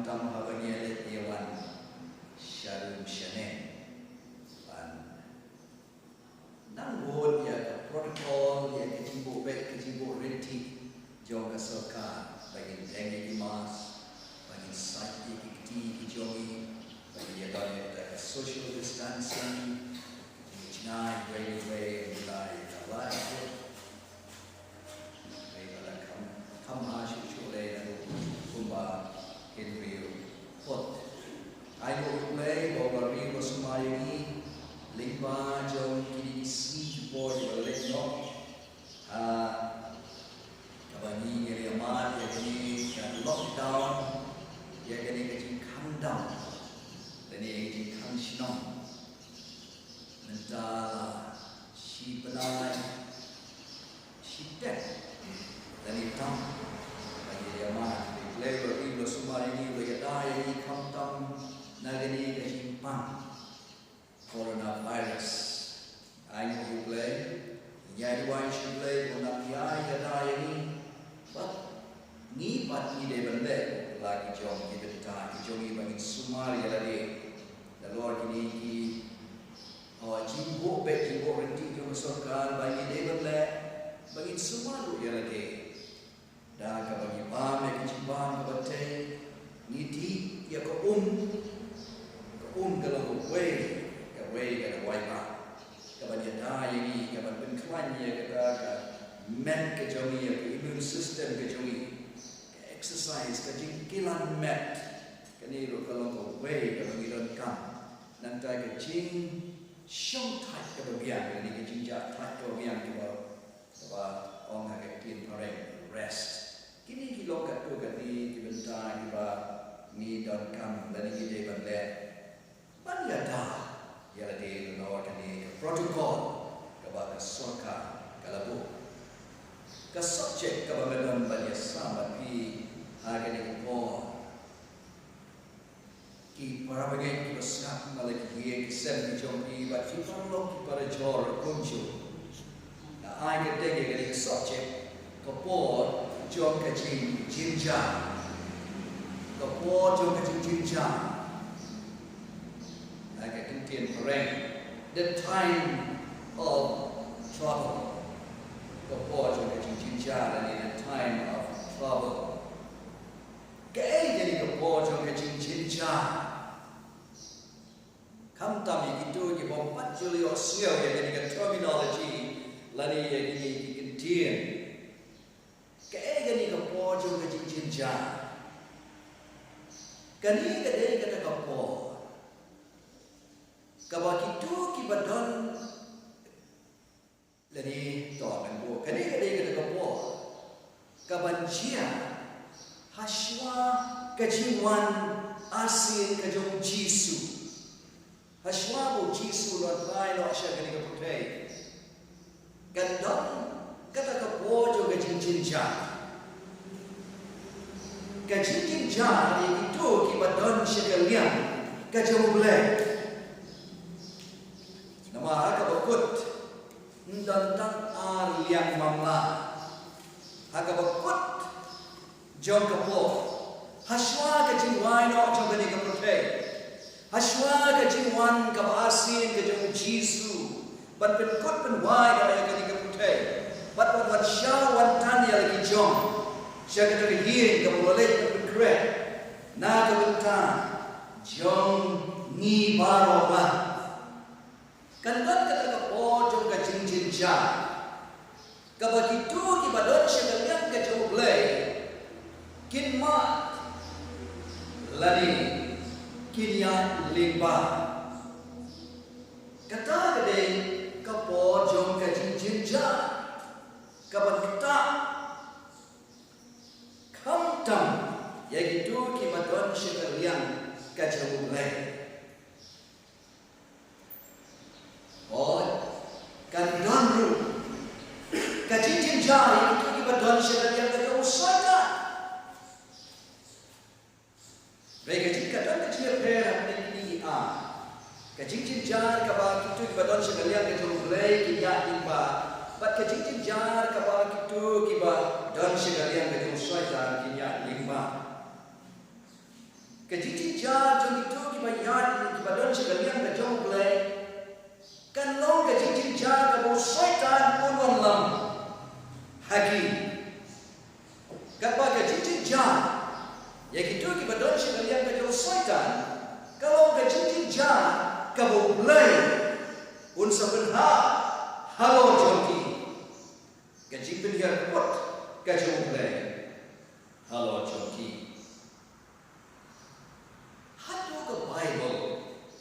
Speaker 5: tam habanye yewan sharum shane an nangod ya protocol ya kejibo baik kejibo reti joga soka bagi dengi mas bagi sakit kiti kijogi bagi ya dan social distancing Nine very way like a life. They will come harsh to lay and Kumba in real foot. I will play over Rio Sumayani, Limba, John, Kini, Sea, Board, Valeno, Kabani, Yamad, Yagani, can lock down, Yagani getting come down, then he comes snow. Mentala, she benai, she dead. Then he come, bagi dia mah, dia lebar ibu semua ini bagi daya ini come down, nagani kejimpang, coronavirus. Ayo you play, jadi why she play, guna piai daya ini, but ni pat ni dia benda, lagi jom kita tak, jom ini bagi semua dia lagi, the Lord ini jimbo baik jimbo renti jom sorkar bagi dia le bagi semua lu ya lagi dah ka bagi pam ya kijiban ka bate niti ya ko kalau way ka wipa ka bagi dah ini ka ban klan ya ka men ka jomi ya immune system ka jomi exercise ka jingkilan met kani ro kalau way ka bagi don kam nanti ka jing Shong tight kebahagiaan ini kejinjak tight kebahagiaan kita bahwa orang agak tin pareng rest. Kini kita kat tu kat ni dibentar kita ni dan kam dan ini dia bandar. Banyak dah ya dia menawar kini protokol kepada surga kalau ke subjek kebahagiaan banyak sama pi hari ini ko ki para bagai kita sangat malaki ye kisah dijompi but kita perlu para jor kunci. Nah, ai kita yang subjek kapor jom kecil jinja, kapor jom kecil jinja. Nah, kita kian perang the time of trouble. Kapor jom kecil jinja dan in the time of trouble. Kaya jadi kapor jom kecil jinja. Kam tami itu di bawah Julio Sio yang dengan terminologi lani yang ini dikintian. Kaya gani kapor jom kecil jinja. Kani kadai kata kapor. Kabak itu kibadon lani toakan bu. Kani kadai kata kapor. Kabanjia haswa kejiwan asin kejong Jisu. Hashwabu Jisu luar rai lo asya kani kaputai. Gandam kata kapojo kajinjin jar. Kajinjin jar itu kibadon syakalian kajamu belai. Nama haka bakut ndantang ar yang mamla. Haka bakut jom kapo. Hashwa kajinwai lo jom kani kaputai. Hashwa kejiwan kebahasin kejung Jisu, ban penkut penwai yang kini keputai, ban syawan tan yang lagi jom, syakir terhiang keboleh berkeret, na kebentan, jom ni baroma, kandan kata kepo jom kejinjin jah, kebegitu kibadon syakalian kejung boleh, kinmat, lani. Kinia limba. Kata kedai kapo jom kajinjin jah. Kapan kita kamtam yaitu kimadon syakalian kajamu mulai. Oh, kandon ru kajinjin jah yaitu kimadon syakalian kajamu saja. Mereka jika dan kecil perang ini kecil jar kabak itu kibadon sekalian kecil mulai kiat imba, bat kecil jar kabak itu kibadon sekalian kecil syaitan kiat imba. Kejiji jar jom itu kibayat kibadon sekalian ke jom play. Kan long kejiji jar ke bau syaitan unwan lam. Hagi. Kapag kejiji jar ya gitu kibadon sekalian ke jom syaitan. Kalau kejiji jar ke bau play un sebenha halo jomki. Kejiji biar kuat ke jom play. Halo jomki. Hatu ke Bible,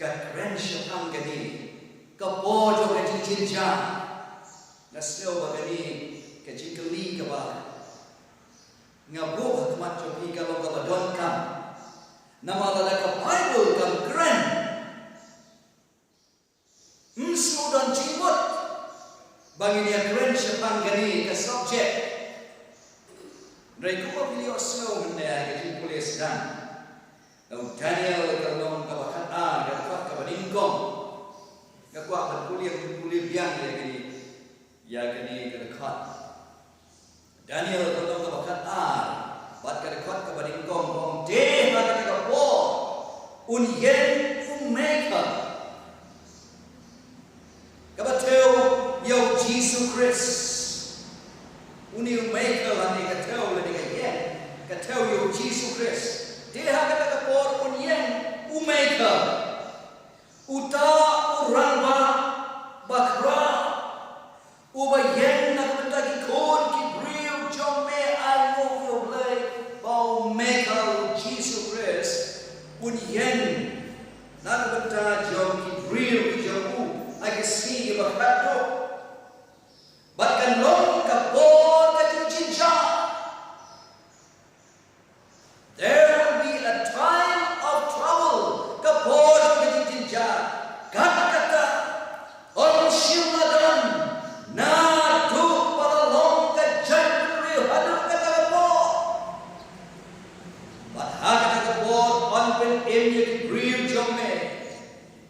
Speaker 5: ke Krensha Angani, ke Bojo ke Jinjinja, Nasel bagani ke Jingkeli ke Bak, Ngabuh ke Macopi kalau ke Badon kam, nama lala ke Bible ke Kren, Msudan Cimut, bagi dia Krensha Angani ke subjek, mereka pilih osno mendia ke Jingkuli sedang. Daniel kalau kawakan dan kuat kawaningkong, kuat berkuliah biang ya kini kedekat. Daniel kalau kawakan buat kedekat kawaningkong, kong deh pada kedekat unyen umeka. Kabateu yau Jesus Christ, uni umeka lani kateu lani kayen, kateu yau Jesus Christ. Dia kata kapor unyen umeka uta urangba bakra ubayen nak betagi kon kibriu jome ayo yoblay bau meka Jesus Christ unyen nak betagi jom kibriu jomu agasi bakado bahkan long kapor kajinja. There will be a time of trouble. Kapor kejinja, kata orang siladan, nadu pada long kejan beri hadap kata kapor. Bahag kata kapor onpen emnya beri jome,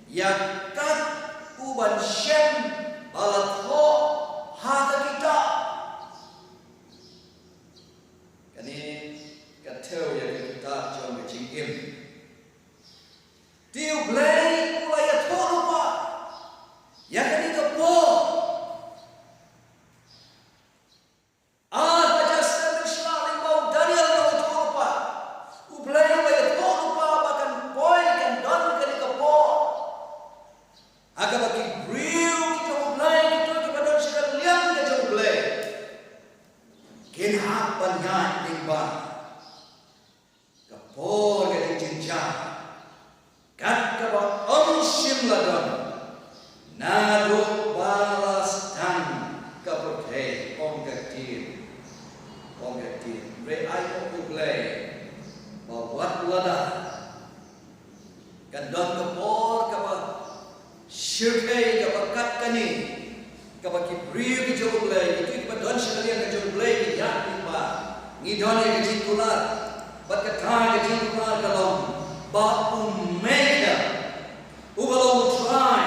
Speaker 5: ya kat uban shem balat ho hata kita. Kani kateu ya kita jom cingim. Tiu blay mulai atur lupa. Ya kani kepo. Baca Islam bau Daniel bau atur lupa. Ublay mulai atur lupa bahkan boy kan don kani kepo. Agak bagi briu kita ublay kita kepada sekalian kita ublay. Kinhap banyak limbah. Kapor ke jinja, kat kaba shimladon, nado balas tan kapothe ongatin, re ayo ublay, bawat lada, kandon kapor kaba shirkei kaba kat kani, kaba kibriu ke ublay, itu kaba don sekalian ke ublay ya liba, ngidon ke jintular. Berkata kecil kepada dalam bau mega, ubalong try,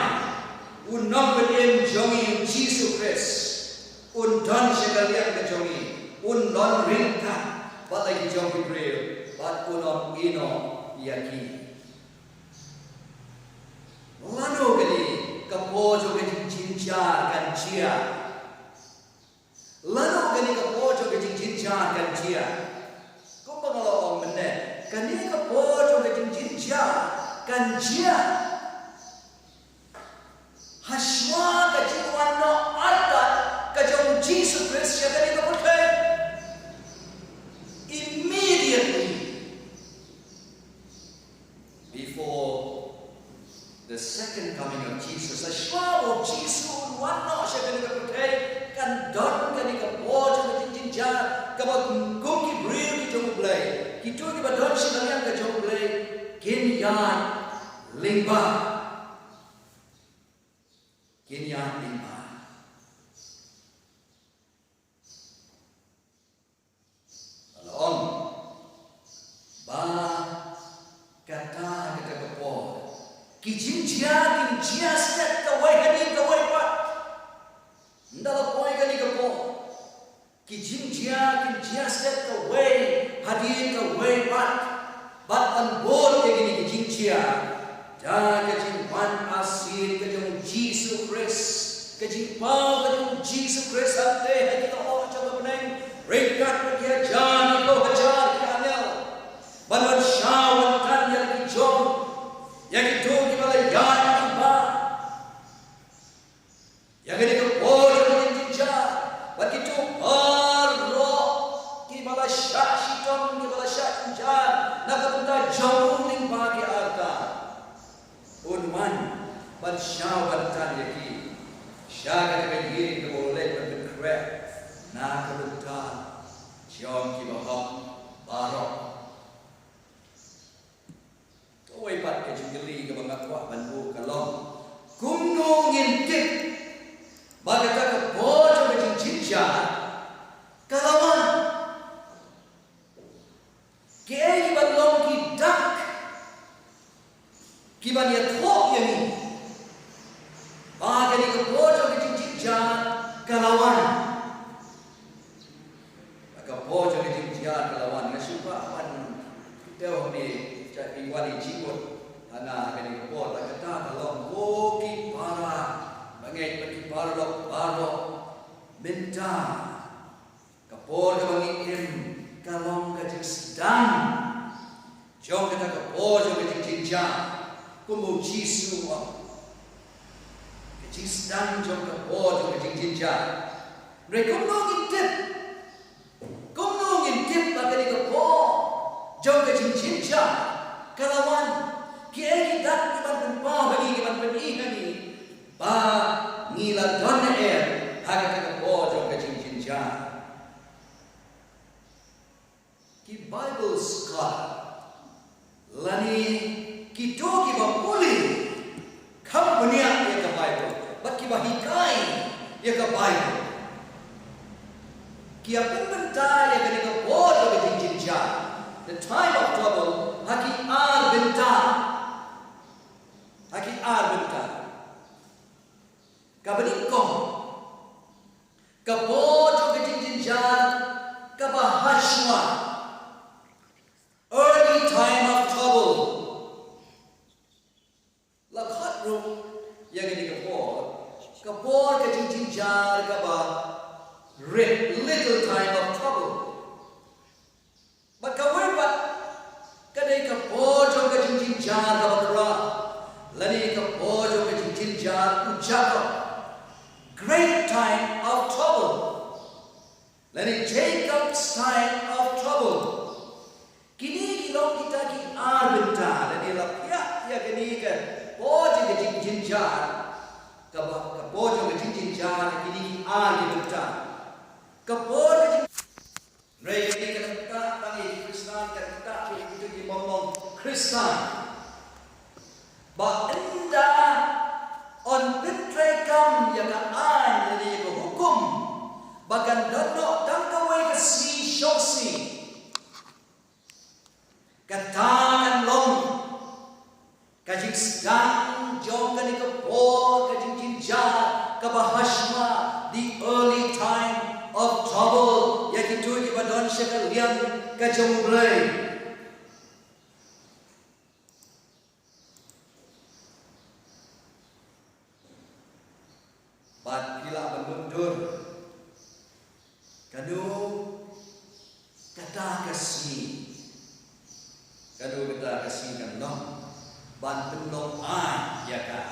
Speaker 5: unam berdem jongi Jesus Christ, undan sekalian kejongi, undan ringkat, balai jongi beriu, bat unam ino yaki. Lalu kali kepojo kejinjar kan cia, lalu kali kepojo kejinjar kan cia. Kalau orang benar, kan dia kepojo dengan jinja, kan dia haswa kejiwan no adat kejauh Jesus Christ yang dia kepojo immediately before the second coming of Jesus. Haswa Jesus wano yang dia kepojo kan don kan dia kepojo dengan jinja, kepojo kunci beriu Jomblay, kita kita don sekalian ke Jomblay, Kenyan limba, Alon, ba kata kita kepor, kijinjia set kawai kani kawai pat, ndala kawai kani kepor. Kijinjia set kawai hadir kawai pat on board ke gini ke jingjia. Ja ke jingwan asin ke jong Jesus Christ. Ke jingpau ke jong Jesus Christ ate kita oh coba beneng. Rekat dia jan ko hajar ke anel. Balon syawan kan yang ki jom. Yang itu ki bala yan ba. Yang ini ke pol ke jingjia. Bak itu arro ki bala syashitom ki bala syasjan. Nakapunda jauh ning bagi arta. Unman ban syawan kan yaki. Syaga ke gini ke boleh berkrep. Nakapunda jom ki bahak barok. Kawai pat ke jungeli ke bangatwa banbu kalong. Kumno ngintip. Bagata ke bojo ke jinjinja. Kalawan. Kiai balong ki dak. Kiban ya thok yang ni. Bagani ke bojo ke jinjinja kalawan. Ke bojo ke jinjinja kalawan. Ngasupa apan kita ni jadi wali jibut. Ana kani ke bojo kata kalong boki para. Bangai bagi barok minta kapor ke bangi kalong ke sedang jom kita kapor ke jinja kumu jisu ke sedang jom kapor ke jinja mereka kumno ngintip bagi kapor jom ke jinja kalawan kiai dak iban pa bagi iban penihani ba ngila dona haga ka bojo ka jinjinja ki Bible scholar lani ki dogi ba puli company ya ka Bible but ki ba hikai ya ka Bible ki apun benta ya ka bojo ka jinjinja the time of trouble haki ar benta kabaningkong kabojo ke jinjinjan kabahashwa early time of trouble lakhat rum yang ini kabor ke jinjinjan kabah little time of trouble maka werbat kadai kabojo ke jinjinjan kabakra lani kabojo ke jinjinjan ujaka great time of trouble. Let it Jacob's time of trouble. Kini kilong kita ki arbenta, dan ilapya ya kini kan bojo ke jinjar, kabojo ke jinjar kini ki arbenta. Kabojo mereka ni kata tangi Kristen kata itu ki ngomong Kristen. Ba enda on pitrekam yang aan dari hukum bagan dono tangkawai kasi shosi katangan long kajik sedang jom kani kapor kajik jinja kabahashma the early time of trouble yakitu ibadon sekalian kajomblay bila mundur kanu kata kasih kan long ban pelong ya ka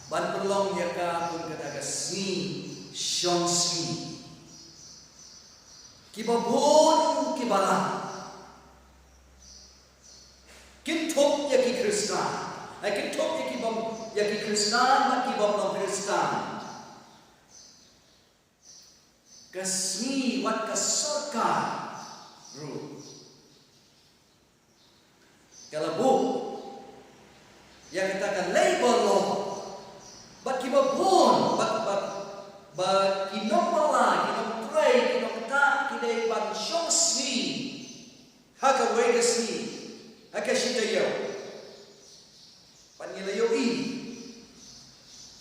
Speaker 5: ban pelong ya ka pun kata kasih syongsi kibabun kibala kintok ya ki Kristen kintok ya ki Kristen kibam long Kristen kasmi wat kasorka ru kalau bu yang katakan label lo bat kibabun bat kinomala kinom pray kinom ta kidai ban shongsmi haka wegasni haka shitayo pangilayo i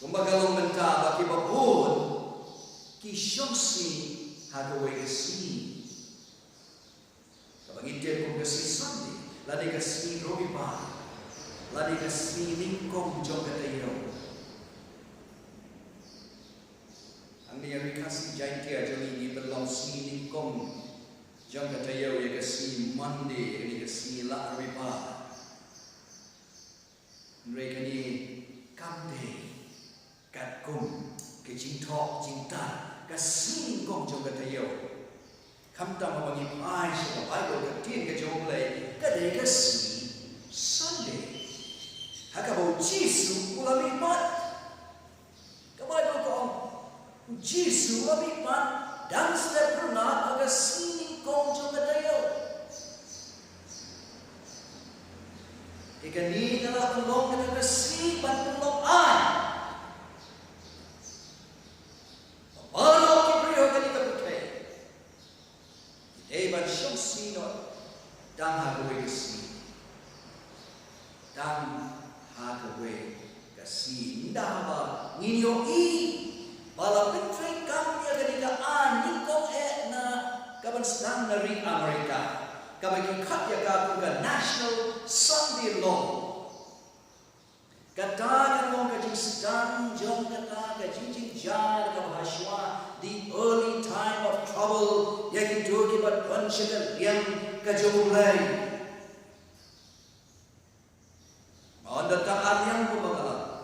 Speaker 5: kumbaga lo menta bat kibabun Kishongsi hagawai kasi. Kapag hindi kong kasi Sunday, ladi kasi robi pa, ladi kasi ningkong jong katayo. Ang niyari kasi jay kia jong ini belong si ningkong jong katayo ya kasi Monday, ini kasi la robi pa. Mereka ni kamde, kat kum, ke jing tok jing ta, kasi ningkong jong katayo. Kamta mabagi pai sa Bible katin ka jong lay kadai kasi Sunday. Hakabo Jisu ulamipat. Ka Bible ko Jisu ulamipat dan setiap pernah aga sini kong jong katayo. Ikan ni adalah pelong kita kasi ban pelong an. Baru kipriyo kanita percaya. Eban syong sinot dan hagaway kasi. Dan hagaway kasi. Indah ba ninyo bala pitray kami agadikaan nikong na kaban sedang dari Amerika. Kabagi katya kapunga National Sunday Law. Kata yang kajing sedang jom kata kajing jar kabahaswa the early time of trouble yang itu kibat pencegal yang kajumulai. Anda tak yang kubagalah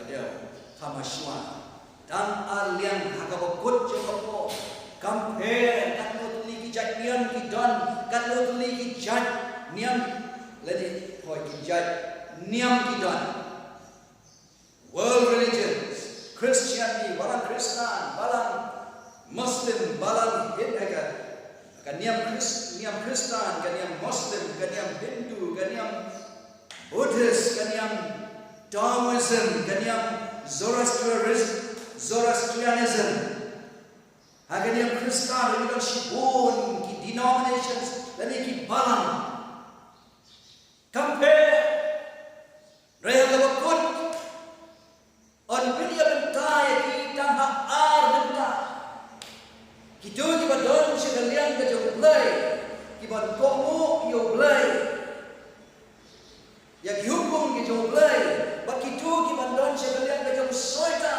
Speaker 5: kedau kamaswa dan aliang hakabakut jokopo compare kan lo tuli kijat niam kidon kan lo tuli kijat niam lagi koi kijat niam kidon world religions Christianity balang Kristen balang Muslim balang Hindu kan niam Kristen kan niam Muslim kan niam Hindu kan niam Buddhist kan niam Taoism kan niam Zoroastrianism akan niam Kristen kan niam Shibun ki denominations dan ki balang compare raya kabakut on dunia bentai kita har bentai kita di badon sekalian ke jauh belai kita komu yo belai ya hukum ke jauh belai bagi tu kita badon sekalian ke jauh soita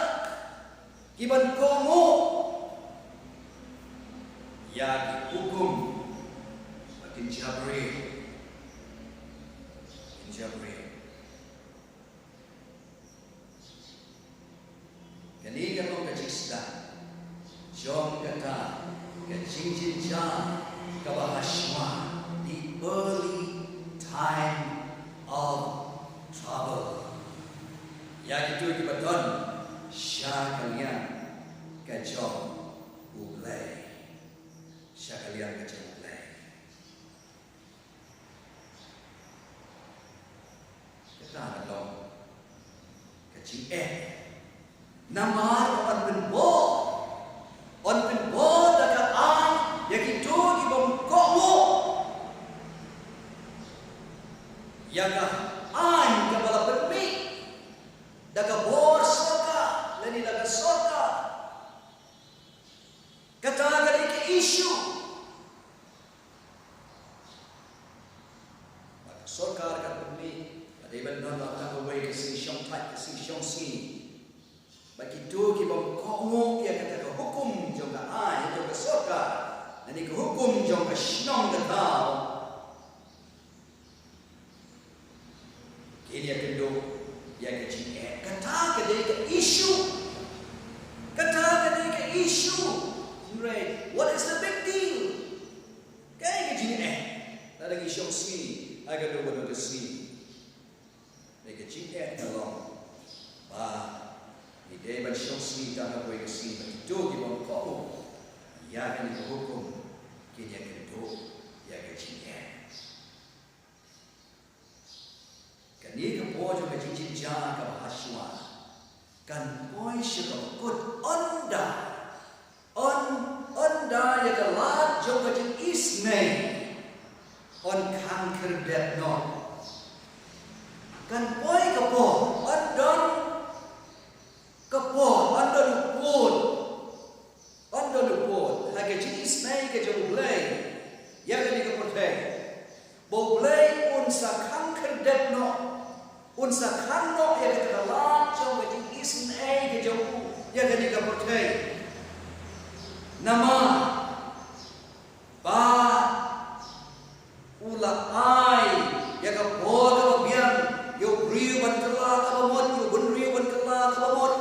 Speaker 5: kita komu ya hukum bagi jabri Kani kalau kajista, jom kata kajinjinja kabahaswa the early time of trouble. Ya itu dibeton syah kalian kajom ublay, syah kalian kajom ublay. Kita dong kajing nama on ben bo daga an yakito di bongkomo yaga an kabala permi daga bor soka leni daga soka kata gari ke issue maka soka daga permi ada ben non daga way ke si shong tai ke si shong si bagi tu kita berkomu ia kata ke hukum jangka ai jangka soka dan ke hukum jangka shnong ketau kini akan do ia ke cik kata ke dia ke issue right what is the big deal kai ke cik ada lagi syong si agak do bodo ke si ke cik tolong Ide ban syong si tak boleh kasi begitu di bawah kau. Ya kan hukum kini yang kedua ya kecinta. Kan ini kepojo kecicin jaga bahaswa. Kan boy syurga kut onda ya kelat jom kecin ismay on kanker dead not. Kan boy kepo Kapon, anda luput. Hanya jenis naik ke jauh belai. Yang ini kepercayaan. boleh unsa khang kerdep no unsa khang no ya ke la chong ke isn ke jong ya ke ni ka porthai nama ba ula ai ya ka bo ka bian yo riu ban kala ka mod yo bun riu ban kala ka mod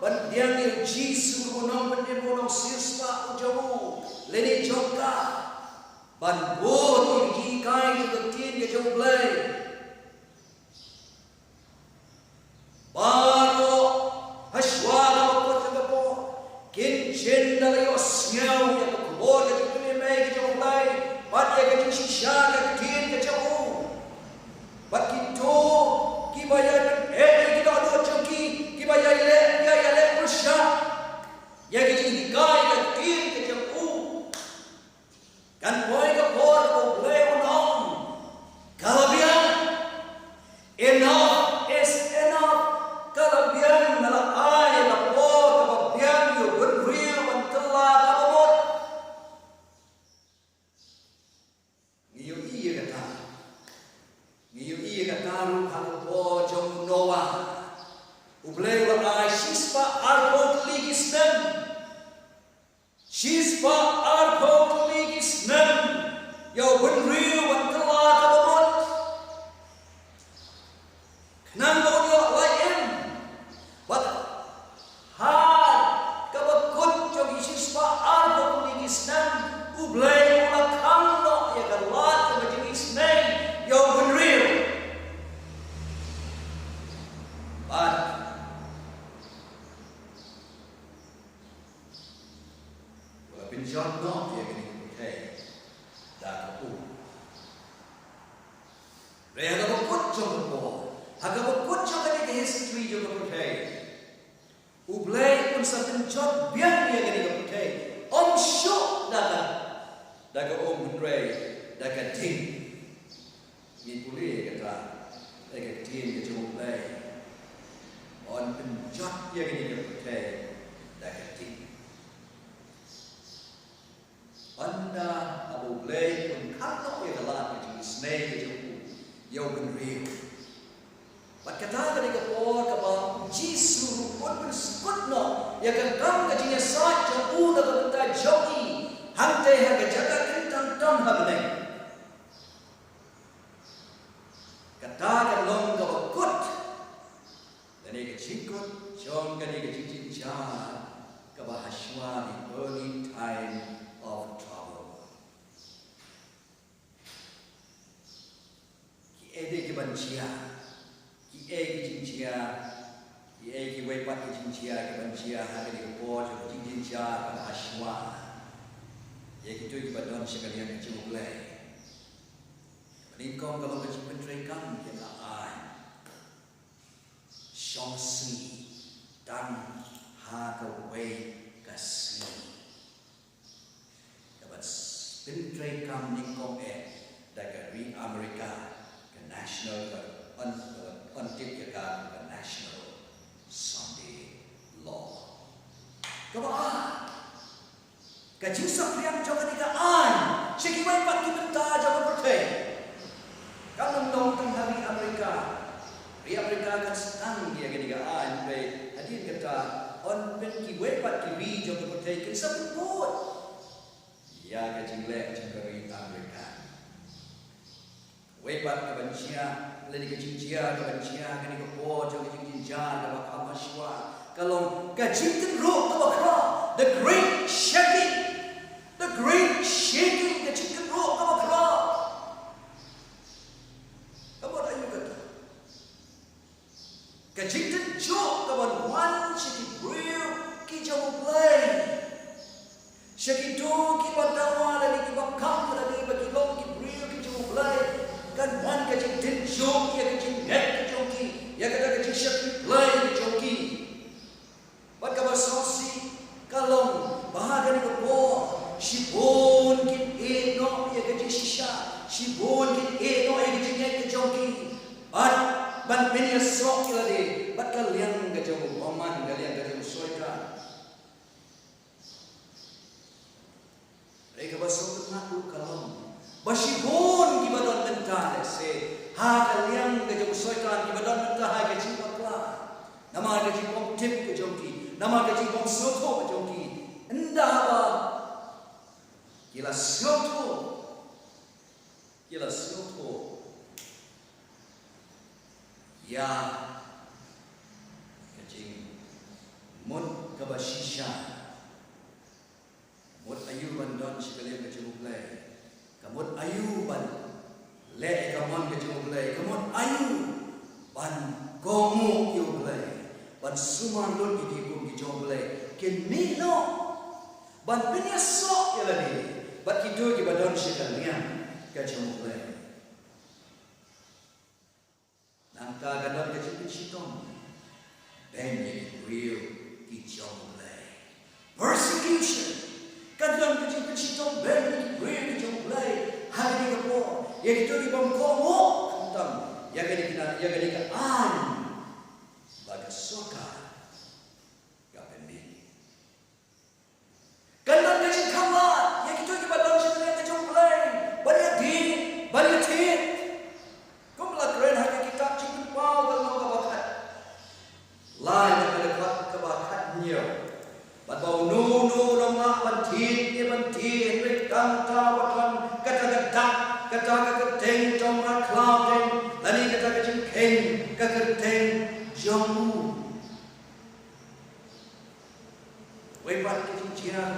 Speaker 5: ban diang yo jisu ko no ban de bo no sispa ujamu leni jongka ban bo ti kai ke tin ke jong blai baro hashwa ka ko ka bo kin chen da yo sngau ya ko bo ke ti mai ke jong blai bat ya ke ti sha ke tin ke jong bat ki to ki bayar ki do do chki ki bayar le ya le pusha ya ke ti kai ke tin ke jong kan boy ka bor ko ble on kalabian enough is enough kalabian na ai na bor ka bian yo bun real man kala ka bor ngiyo iya kata ru hang bo jong noa uble wa ai shispa arbo ligisnem shispa arbo ligisnem yo bun real man kala ka bor nan bo yo lain but har ka bakut jong shispa arbo ligisnem uble wa khang no ya ka lat ka ligisnem yo bun real but bin John not ya kini okay da ku re ha ka put jong ko ha ka put jong ka history jong ko okay ublai un sa bin John biang ya kini ko okay om sho da ka om re da ka ting ni puli ka ta da ka tin ka jong ublai on bin John ya kini ko okay da ka ting anda abu blay pun kanto ya galat ke snake ke juku yo ben real bat kata ka ka por ka ba jisu pun ben skut no ya ka kam ka jinya sa juku da ka ta jogi hante ha ka jaga kintam tam ha bne kata ka long ka ba kut dan ka chikut jong ka ni ka jijin cha ka ba hashwa ni early time of trouble. Ki ede ki bancia, ki ede ki jincia, ki ede ki wepat ki jincia, ki bancia hari ki bor ki jincia ka ashwa. Ye ki tu ki badon sekalian ki mulai. Menikong kalau ka pentrekan ki na ai. Shongsi dan ha ka wei ka si. Pintre kam nikong dari Amerika ke national ke national Sunday law. Kaba ka jinsa priang jaga ni ka an segi mai pat ki benta jaga pertai kam nong tang hari Amerika kan setang dia ke ni ka an pe hadin kata on pen ki wei pat ki ri jaga pertai kan sabut ya ke jinglek jengkari Amerika. Wepat ke bancia, lagi ke jinjia ke bancia, ke ni ke bojo ke jinjia ke bakal masywa. Kalau ke jinten roh ke bakal, the great shaking ke jinten roh ke bakal. Kamu ada yang kata? Ke jinten jok ke banuan shaking real ki jauh play. Syakitu ki batawa dan ki bakam dan ki bakilong ki brio ki jumlai kan wan ka jing tin jok ya ki net ki joki ya ka ka syakit play ki joki bat ka basosi kalong bahagan ko po shibon ki eno ya ka shisha shibon ki eno ya ki net ki joki ban menia sok ila de bat ka liang ka jom oman ka liang ka jom soika Mereka bersama nak kalong Basibon di badan mentah se ha kaliang ke jom soitan di badan mentah ha ke jingkong kla. Nama ke jingkong tip ke jongki, nama ke jingkong soto ke jongki. Endah apa? Kila soto. Ya kecing mut kabashisha. Mut ayuban don sekali ke jumulai. Kamut ayuban le kamon ke jumulai. Kamut ayu ban gomu jumulai. Ban suman don didikum ke jumulai. Kenino ban penyesok ya lagi. Bat kido di badan sekalian ke jumulai. Nangka gadon ke jumulai. Ben jadi real ke jumulai. Persecution. Kadang kecil tong ben beri jumlai hari ni kepo yang itu di bangkomo tentang yang gadi ke an bagi soka gapendi kadang kecil kawan yang itu di badan sekalian ke jumlai banyak di kau melakukan hari kita cium pau kalau kebakat lain daripada kebakatnya. Batau nu nama bantin kanta watan kata keteng jomra clouding lani kata keng keteng jomu webat kijia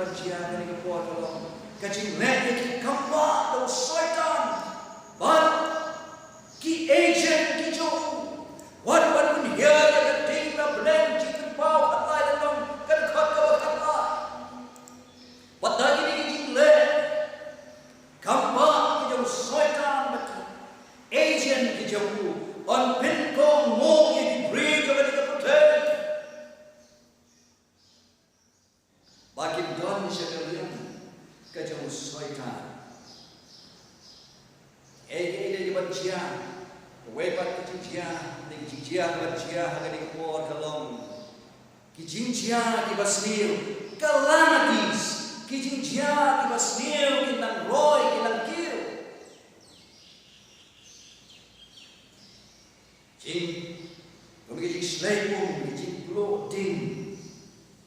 Speaker 5: ni kepuat kalau kacing nek ki kamba do syaitan ban ki agent ki jo what pun here keteng na blen chicken pau atai dalam Padahal ini jile, kampak kijau syaitan mati, agent kijau, on pinkong mo yang diberi kepada keputusan. Bagi don sekalian kijau syaitan, ege dibancia, webat kijia, dijia bancia agar dikuat dalam, kijincia dibasmil, kalamatis. Kijing dia di basnil, kinang roy, kinang kil. Jing, kung kijing slaypung, kijing bloating.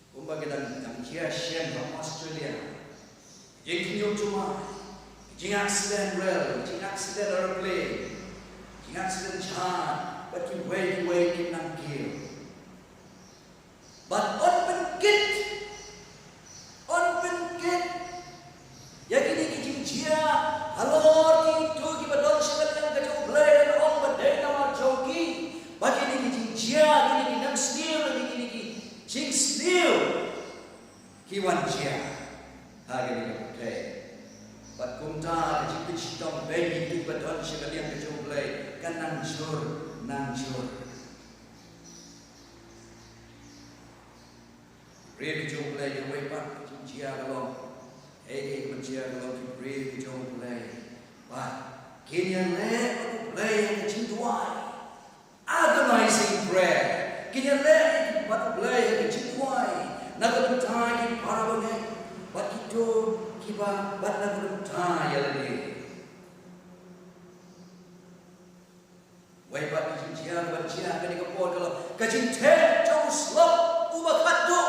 Speaker 5: Kung bagitan ang kia shen from Australia. Kijing kinyong cuma, kijing accident rail, kijing accident aeroplane, kijing accident chan, but you wait, kinang kil. But open gate. Ya kini kijinjia halor itu ki badon sekalian ke joglay dan ong badai nama jogi bagi ni kijinjia kini kinang snil kini jing snil kiwan jia hari ni ke bat kumta kijing picitong bayi itu badon sekalian ke joglay kan nanjur Ready joglay ke wepak kijinjia kalau Ege mencia kalau diberi jauh play, but kini le play yang cintuai, agonizing prayer. Kini le but play yang cintuai, nak bentai para bangai, but itu kiba but nak bentai lagi. Wei but cincia kini kepol kalau kacinte jauh slap ubah kado.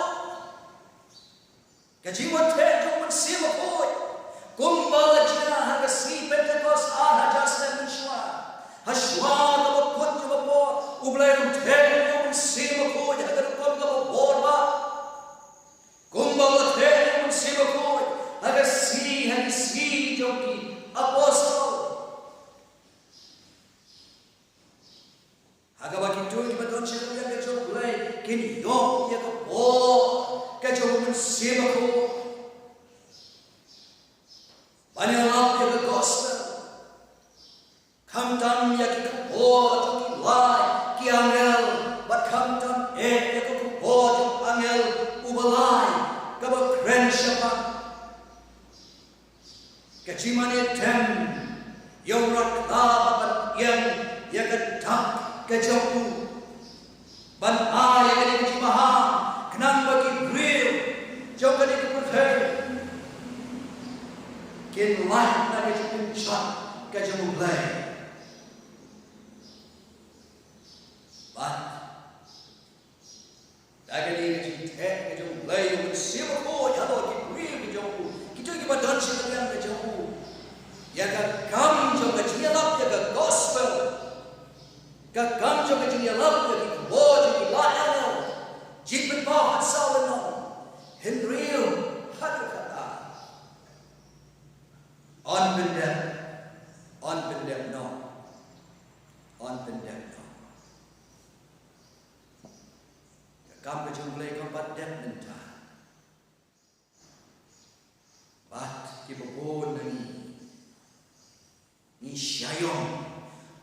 Speaker 5: Kajiwan teh cuma siapa koi, kumbala jina harga si Pentecost hajas dan Shua, Hashua kalau kau cuma po, ublay teh cuma siapa koi harga kau kalau borba, kumbala teh cuma siapa koi harga si joki apostol, harga bagi tu kita don sekalian kacau ublay kini yo ya kau po. Kacau mensimak ko. Banyak ke gospel. Kamtam ya ki ko to lai ki angel, but kamtam ya ki ko to angel ubalai ka ba krensha. Kacimane tem yung rakla ban yang ya ka tak kacau ban ay ya ki maham kenang bagi grill jauh dari kepercayaan Kin light na ka jung chat ka jung play. But dagani ka jung tet ka jung play yung siwa ko ya lo ki real ka jung ki jung ki ba dan shi ka jung ya ka kam jung ka jung lap ya ka gospel ka kam jung ka jung lap ya ki bo jung ki la ya jit ben ba hat sa no hin real hat ka on bendem no. Kam ka jung play kam pat dem menta. Bat ki bo ni syayong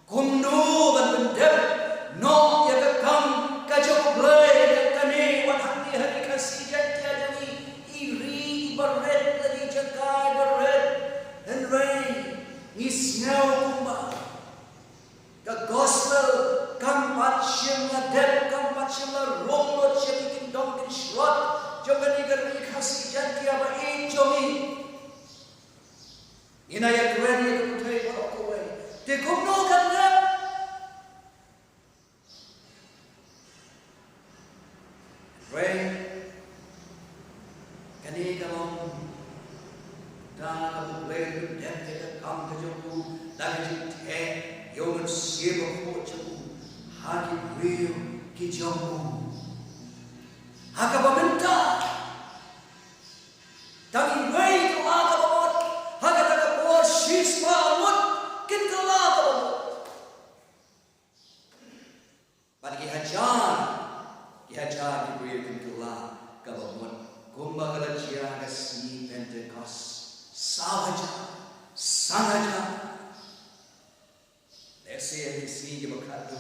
Speaker 5: kumno ban bendem no ya ka kam ka jung play ka ne wat hati hari kasih dia ni iri baret lagi jagai baret and rain ni snow kumba ka gospel kam pat syem la dem kam pat syem la rong lo syem kin dong kin shrot jogan ni gar ni kasih dia ba in jomi ina ya kren ni ku thai ba ko we te kumno kan na rain kani ka long ta ka bu le dem te ka kam ka jo ku da ka ji the yo man sie ba ko chu ha ki real ki jo ku ha ka ba menta ta ni wei ka la ka ba ha ka ta ka po shi spa mot kin ka la ka ba ba ki hajar ki real kin ka la ka ba mot kumba ka la chia ka si Pentecost Sangaja. Let's say if you makado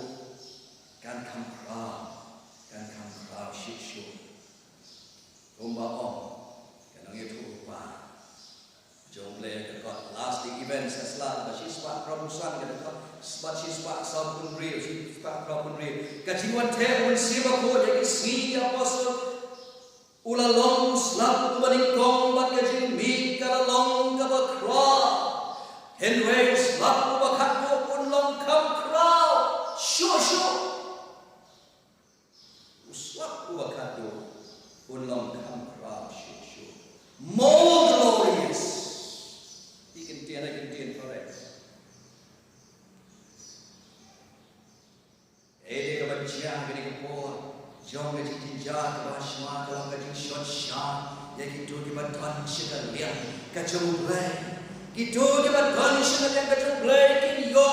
Speaker 5: kan kam krab shishu. Kumba om kanang itu pa. Jom le got last events as la but she's part promotion but she's part South Korea she's part Korea. Kajiwan te un siba ko jadi si apostle ulalong slap kumaning kong bagajing mi kalalong kabakra henway slap kubakatmo unlong kam kraw shushu uslap kubakatmo unlong kam kraw shushu more glorious ikintian correct ede kabajia gini kapor jom ke jin ja ke basma ke jin shot sha ya gitu di badan shida lian ka jom play gitu di badan shida lian ka jom play kin yo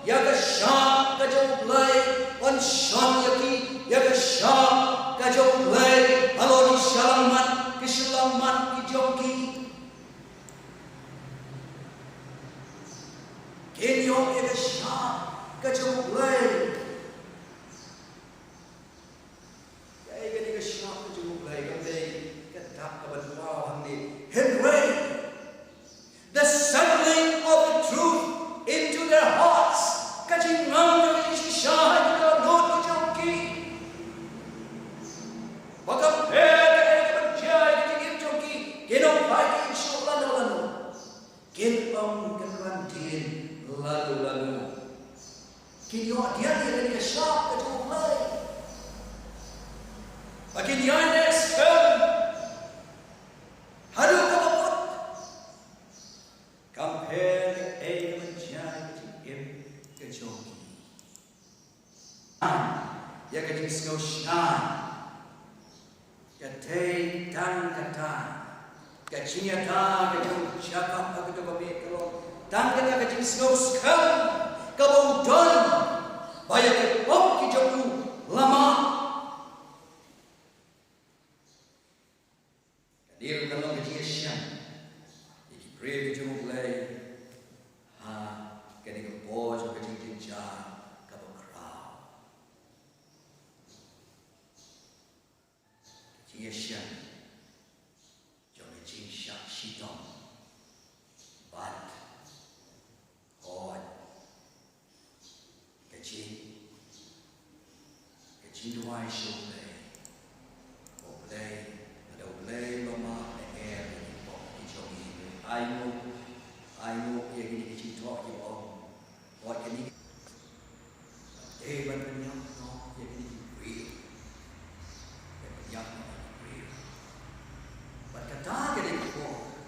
Speaker 5: ya ka sha ka jom play on shon ya ka sha ka jom play halo di shalaman ki jom ki kin yo ya ka sha ka jom play the settling of the truth into their hearts. Kajing ngang kajing shah kita not joki. Bakam kajing kajing joki. Kenop pagi insyaallah lalu. Kenpam kerantin lalu. Kinyo dia dari shah kajing mulai. Bakin yang sekarang haru kapot compare a menjadi kejoki ya kajing skoshan katei tan kata kajinya ta kajing cakap aku tu babe kalau tan kata kajing skoskan kabudon bayar ke pok kijoku lama dia kalau kajing syam iki pray kajing mulai kani ko pos ko kajing tinja ka bakra kajing syam jom kajing syak shitong bat hot kajing duai shole play lama air ni pok ijogi ayo Ayo ya gini kecil tok ya om. Buat gini. Ban penyam no ya gini real. Ya penyam no real. Ban kata gini ko.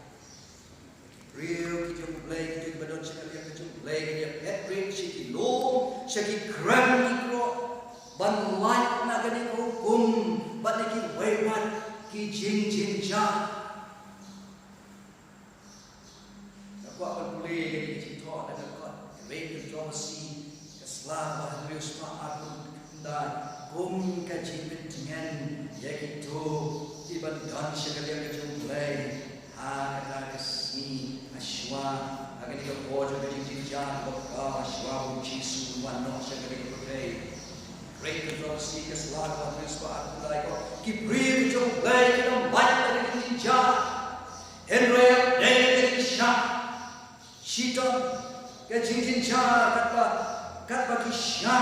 Speaker 5: Real kita mulai kita badon sekali kita mulai kita head break sikit long sikit kram kita ban light na gini ko kum ban kita waybat ki jing jing ja. Kuat boleh jadi cerita dan kuat rate controversy keselamatan Yusuf aku dan kum kaji pentingan yaitu tiba dan sekali yang kejumpai kata kesni aswa akan dikepot jadi jinjang bakal aswa uji suwan no sekali berkai rate controversy keselamatan Yusuf aku lagi kibri kejumpai kita baik dari jinjang Henry dari syak Shiton ke jingkin cha kat kisha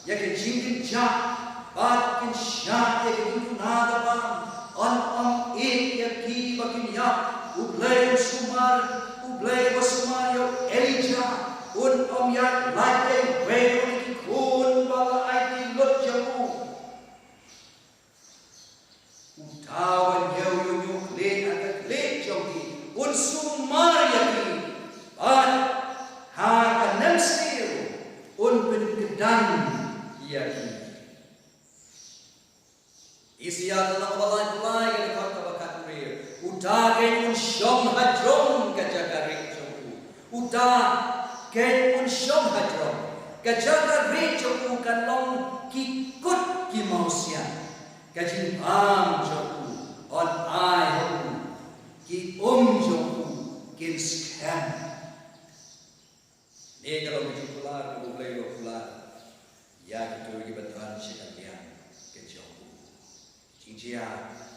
Speaker 5: ya ke jingkin cha bat kin sha ya ke jingkin nada ba on ya ki bakin ya ublay sumar yo elija un ya like we ki kun bala ai lot jamu utawan yo le akat le jogi un sumar ya ki Hakanan sendiri untuk kedang yakin. Isian Allah balai yang kata bakat real. Utage unsyom hajrom kajaga rejoku. Utage unsyom hajrom kajaga rejoku kalong kikut kimausian. Kajimpam joku on ai ki joku kin scan. Ini kalau berjumpa boleh berpulang. Ya kita bagi bantuan sekalian kejauh. Cincin,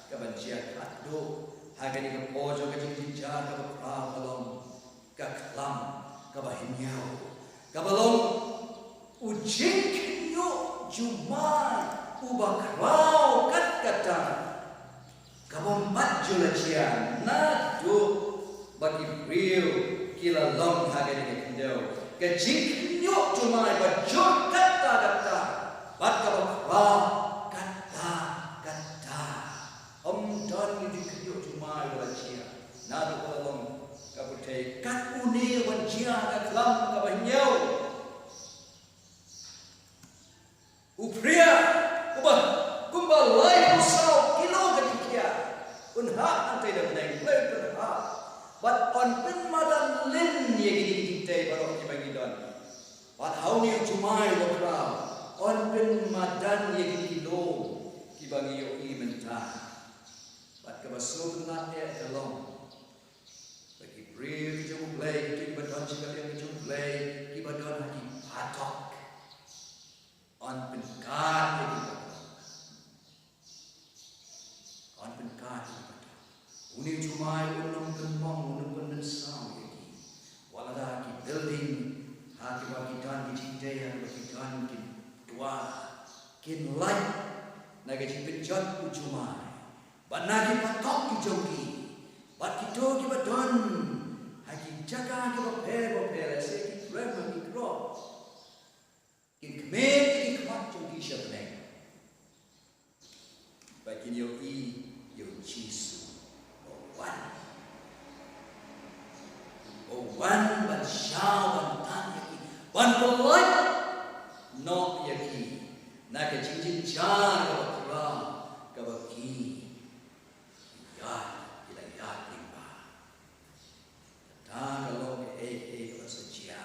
Speaker 5: kebencian kado. Harga ni kepojo kecincin keberapa belum keklam kebahinyau. Kebalong ujing kinyo jumai ubakrau kata. Kebombat julajian nado bagi real kila long harga ni kendo. Kecil nyok cuma bajot kata bat kabakwa kata dan ini kendo cuma bajia nado kolong kabutai kat uni bajia kaklam kabanyau upria kumbal lai usau kilo ketikia unha antai dah naik play but on pin madan lin ye gini kita baru kita bagi don. But how ni cumai lokal on pin madan ye gini lo kita bagi yo mentah. But kebasuh nak ya dalam bagi brave kita mulai kita badon sekali yang kita mulai kita badon lagi patok on pin kad ye kita on pin kad Uni cumai unang gembong unang pendensau lagi. Walau ki building haki bagi dan dicintai bagi dan kin tua kin light naga cipinjat cumai. Ban nagi patok ki jogi. Bat kita ki badon haki jaga ki bapel se ki prema ki kro. Kin kemen ki kemat jogi syabneng. Bagi yo Jisu. Wan ban syau ban tan yaki ban bolai no yaki nak cincin jar kebakra kebaki ya kita timba tak kalau kebasacia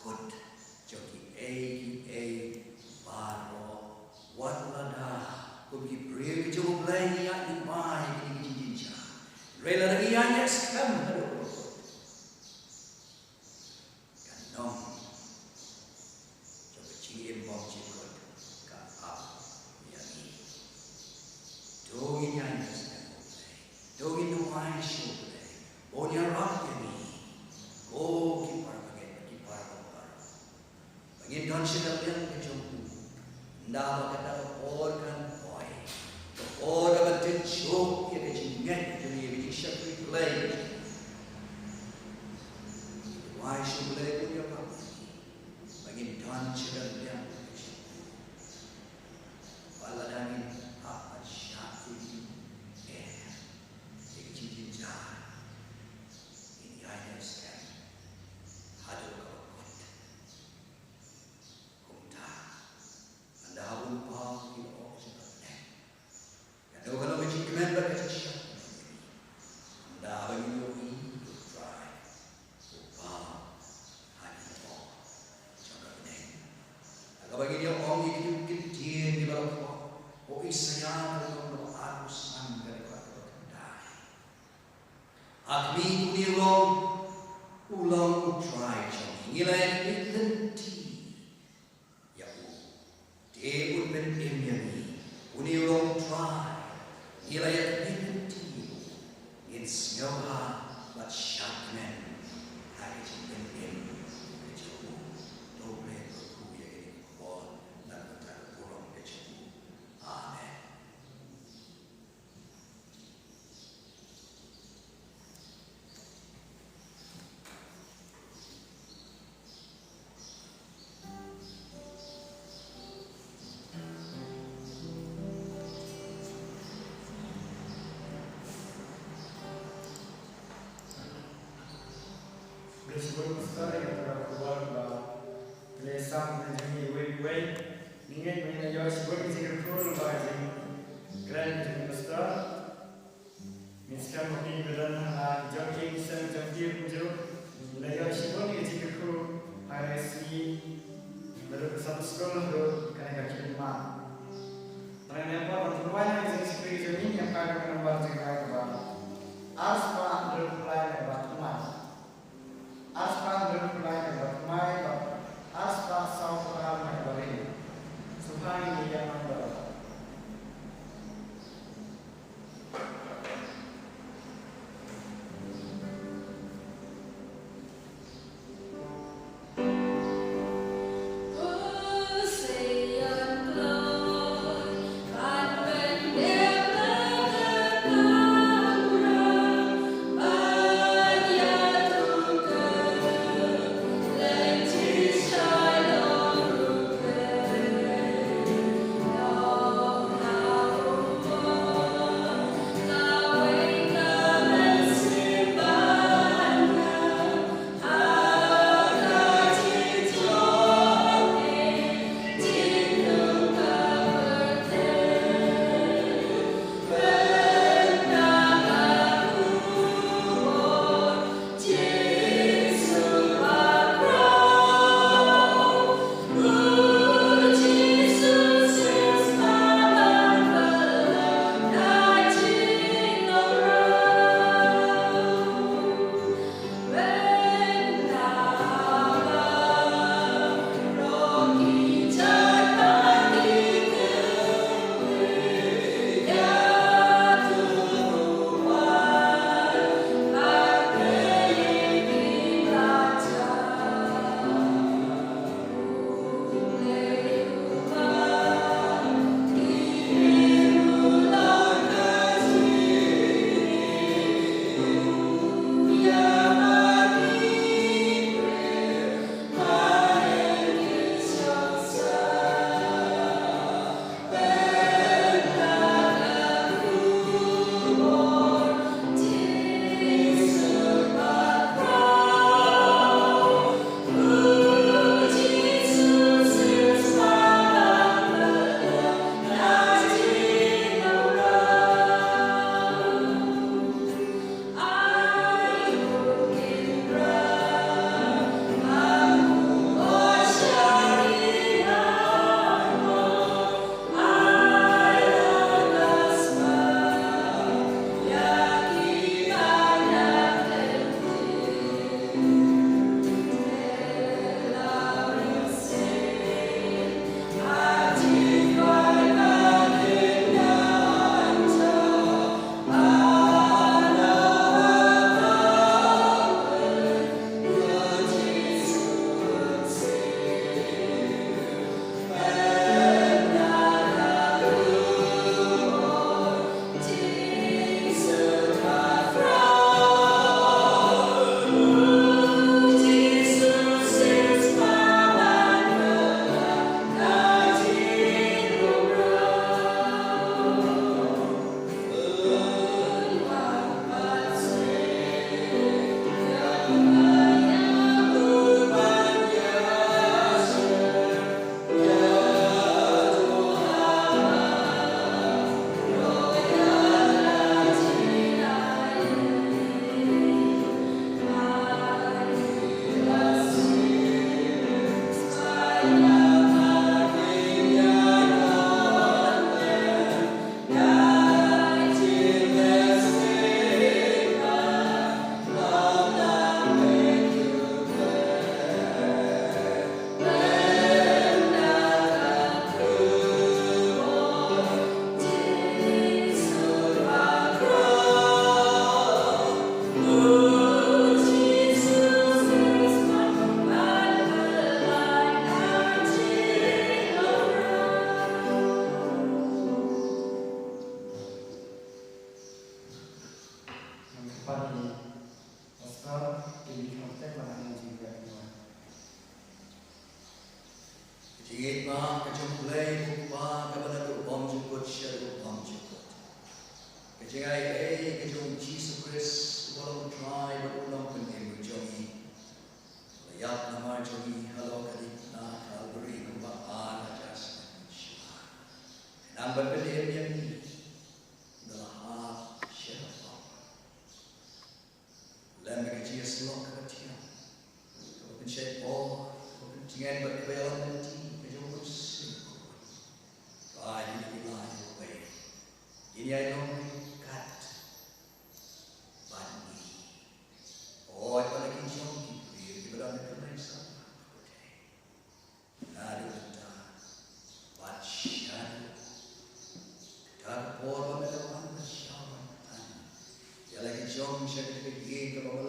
Speaker 5: good joki baro watlada kubi beri jauh lagi yang dimai ini jinja rela lagi yang skam aduh kanong coba ciem bom cikot ka up yani dogi yang skam dogi nuai show bonya rock yani go kipar bagi don sedang yang kejumpu ndak kata organ orang dapat jauh ia kejingan jadi belai. Why should belai punya apa? Bagi dan cerita dia. Waladangin apa syakul cincin jahat. Ini hanya sekian. Hadu kawat. Kumta. Anda harus faham kita orang sebenarnya. Kalau macam kemen berkata Anda bagi logi try. Faham. Hanya orang. Jangan benar. Agak bagi dia orang yang kecil di bawah. O isaya dalam arusan dari kata kendai. Akmi kunilong ulang try jami nilai lenti. Ya dia pun berimyami kunilong try nilai lenti. Insyaha bat syakmen hari jempem kecuali doble berku yang ini kuat dan berkata kurang kecuali. Amen.
Speaker 6: Sebelum start yang terkeluar bah lesam menjadi way ingin menjadi sebelum kita keluar bah jadi grand jadi start miskan mungkin beran jogging sen jogging jo lagi sebelum kita keluar hari ini baru bersama sekolah do kena kaki lima mana apa perempuan yang seperti ini yang akan menambah jaga bah aspa berpelai bah teman Aspa berpulai lebat mai, aspa saupra mai balik. Supaya dia membawa.
Speaker 4: Oh
Speaker 6: Pani Oscar ini konten mana juga tuan.
Speaker 5: Jigit ma kejumplay bupa kabana bom jukut shadow bom jukut. Kejangai kejung Jesus Christ walau try berulang pening jogi. Layat nama jogi halau kadipna kalberi kumbaan ajas manusia. Nampak beliau yang adalah siapa? Lama kecil selok kecil. Kalau pencet bol, kalau pencingan berkebelan nanti. Ini ay kat bani. Oh, palagi siyang kipir, di ba namin kamay sa mga kapatay? Narita, batsyan, kagporo na naman na siya matan. Yalagi siyang siya kipigin, kapag